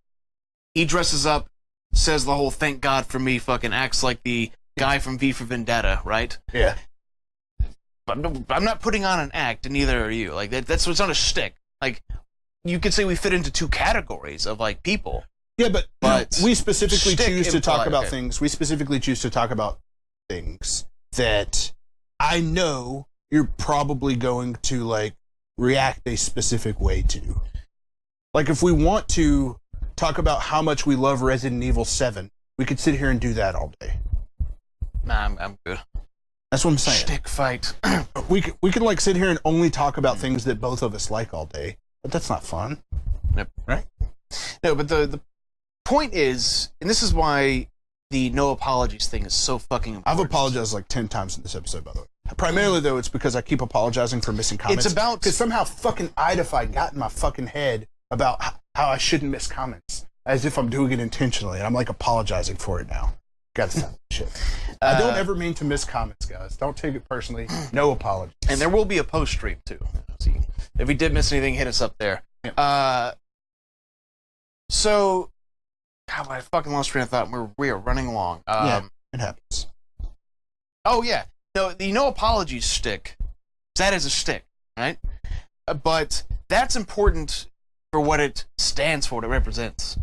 A: he dresses up, says the whole "thank God for me," fucking acts like the guy from V for Vendetta, right?
B: Yeah.
A: But I'm not putting on an act, and neither are you. Like that's what's not a shtick. Like you could say we fit into two categories of like people.
B: Yeah, but we specifically choose to talk about things. We specifically choose to talk about things that I know you're probably going to like react a specific way to. Like if we want to talk about how much we love Resident Evil 7, we could sit here and do that all day.
A: Nah, I'm good.
B: That's what I'm saying.
A: Shtick fight.
B: we can like sit here and only talk about things that both of us like all day, but that's not fun.
A: Yep.
B: Right?
A: No, but the point is, and this is why the no apologies thing is so fucking important.
B: I've apologized like 10 times in this episode, by the way. Primarily, though, it's because I keep apologizing for missing comments.
A: It's about...
B: Because somehow fucking Idify got in my fucking head about how I shouldn't miss comments. As if I'm doing it intentionally. And I'm like apologizing for it now. Gotta stop that shit. I don't ever mean to miss comments, guys. Don't take it personally. No apologies.
A: And there will be a post stream, too. See, if we did miss anything, hit us up there.
B: Yeah.
A: So... God, I fucking lost train of thought. We are running along.
B: Yeah, it happens.
A: Oh, yeah. No, the no apologies shtick, that is a shtick, right? But that's important for what it stands for, what it represents.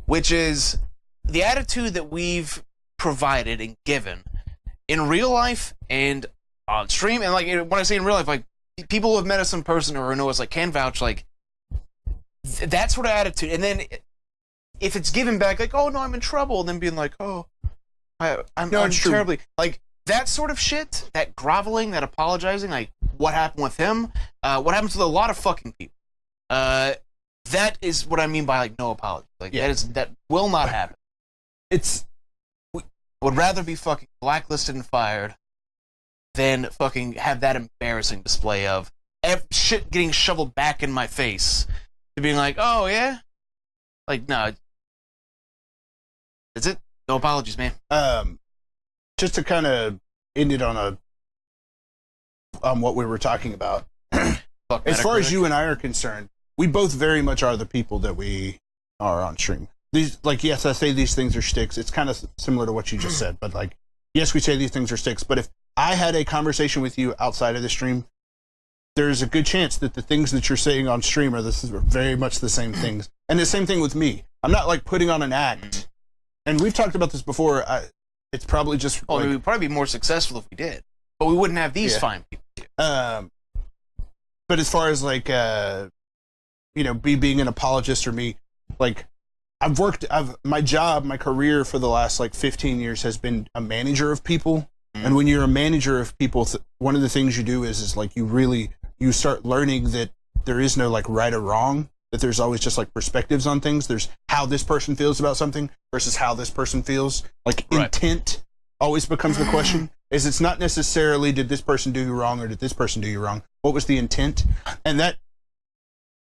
A: Which is the attitude that we've provided and given in real life and on stream. And like when I say in real life, like people who have met us in person or know us like can vouch, like that sort of attitude. And then if it's given back, like, oh no, I'm in trouble, and then being like, oh, I'm terribly like that sort of shit, that groveling, that apologizing, like what happened with him, what happens with a lot of fucking people. That is what I mean by like no apology. Like that will not happen. Would rather be fucking blacklisted and fired than fucking have that embarrassing display of shit getting shoveled back in my face to being like, oh yeah, like no, that's it. No apologies, man.
B: Just to kind of end it on what we were talking about. As far as you and I are concerned, we both very much are the people that we are on stream. These, like, yes, I say these things are shticks. It's kind of similar to what you just said, but like, yes, we say these things are shticks. But if I had a conversation with you outside of the stream, there's a good chance that the things that you're saying on stream are very much the same things. And the same thing with me. I'm not like putting on an act. And we've talked about this before. It's probably just.
A: Oh, like, we'd probably be more successful if we did, but we wouldn't have these fine people.
B: But as far as like, being an apologist or me, like, my career for the last like 15 years has been a manager of people. And when you're a manager of people, one of the things you do is like you start learning that there is no like right or wrong, that there's always just like perspectives on things. There's how this person feels about something versus how this person feels. Like intent always becomes the question. It's not necessarily did this person do you wrong or did this person do you wrong? What was the intent? And that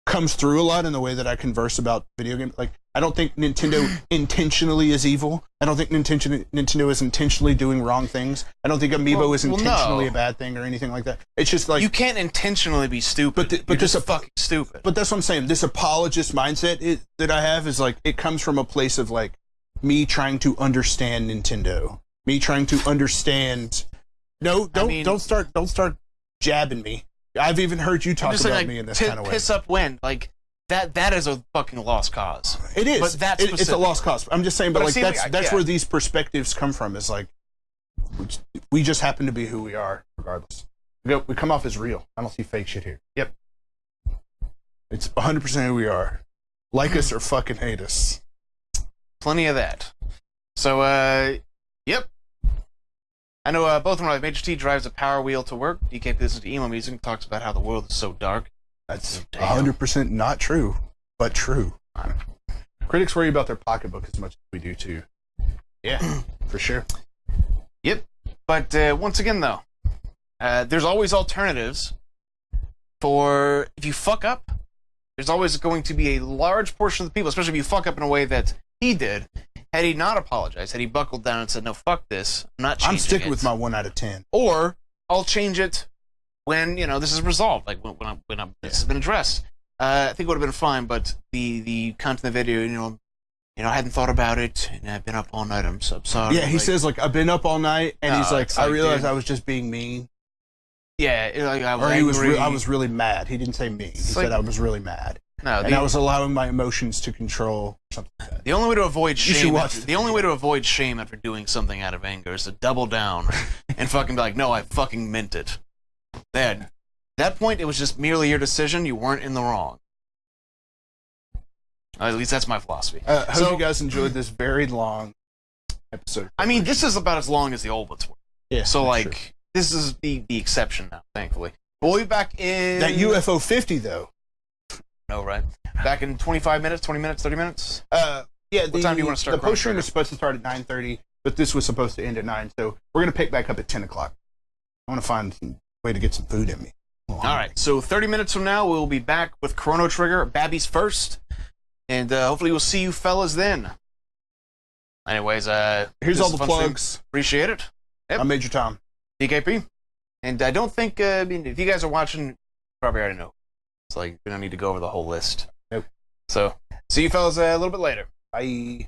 B: comes through a lot in the way that I converse about video games. Like, I don't think Nintendo intentionally is evil. I don't think Nintendo is intentionally doing wrong things. I don't think Amiibo is intentionally a bad thing or anything like that. It's just like...
A: You can't intentionally be stupid. But this is fucking stupid.
B: But that's what I'm saying. This apologist mindset that I have is like, it comes from a place of like, me trying to understand Nintendo. Me trying to understand... No, don't start jabbing me. I've even heard you talk about me in this kind of way.
A: Piss up when? Like, that is a fucking lost cause.
B: It is.
A: But
B: it's a lost cause. I'm just saying, but like that's where these perspectives come from, is like, we just happen to be who we are, regardless. We come off as real. I don't see fake shit here. Yep. It's 100% who we are. Like us or fucking hate us.
A: Plenty of that. So, yep. I know both of them. Major T drives a Power Wheel to work. DKP listens to emo music and talks about how the world is so dark.
B: That's 100% not true, but true. Critics worry about their pocketbook as much as we do too. Yeah, for sure.
A: Yep. But once again, though, there's always alternatives for if you fuck up. There's always going to be a large portion of the people, especially if you fuck up in a way that he did. Had he not apologized, had he buckled down and said, no, fuck this, I'm not changing it.
B: I'm sticking with my 1 out of 10.
A: Or, I'll change it when, this is resolved, like when this has been addressed. I think it would have been fine, but the content of the video, I hadn't thought about it, and I've been up all night, I'm so sorry.
B: Yeah, he says, like, I've been up all night, and he's like, I realized I was just being mean.
A: Yeah, like, I was angry.
B: I was really mad. He didn't say mean. He said I was really mad.
A: No,
B: and I was allowing my emotions to control something like that.
A: The only way to avoid shame, after doing something out of anger is to double down and fucking be like, no, I fucking meant it. Then, at that point, it was just merely your decision. You weren't in the wrong. At least that's my philosophy.
B: Hope you guys enjoyed this very long episode.
A: I mean, this is about as long as the old ones were.
B: Yeah.
A: So, like, this is the exception now, thankfully. We'll be back in...
B: That UFO 50, though.
A: No, right? Back in 25 minutes, 20 minutes, 30 minutes?
B: Yeah.
A: What time do you want to start?
B: The post stream was supposed to start at 9:30, but this was supposed to end at 9, so we're going to pick back up at 10 o'clock. I want to find some way to get some food in me.
A: All right, so 30 minutes from now, we'll be back with Chrono Trigger, Babby's First, and hopefully we'll see you fellas then. Anyways,
B: here's all the plugs.
A: Appreciate it. Yep.
B: I'm Major Tom.
A: DKP. And I don't think, if you guys are watching, you probably already know. It's like, we don't need to go over the whole list.
B: Nope.
A: So, see you fellas a little bit later.
B: Bye.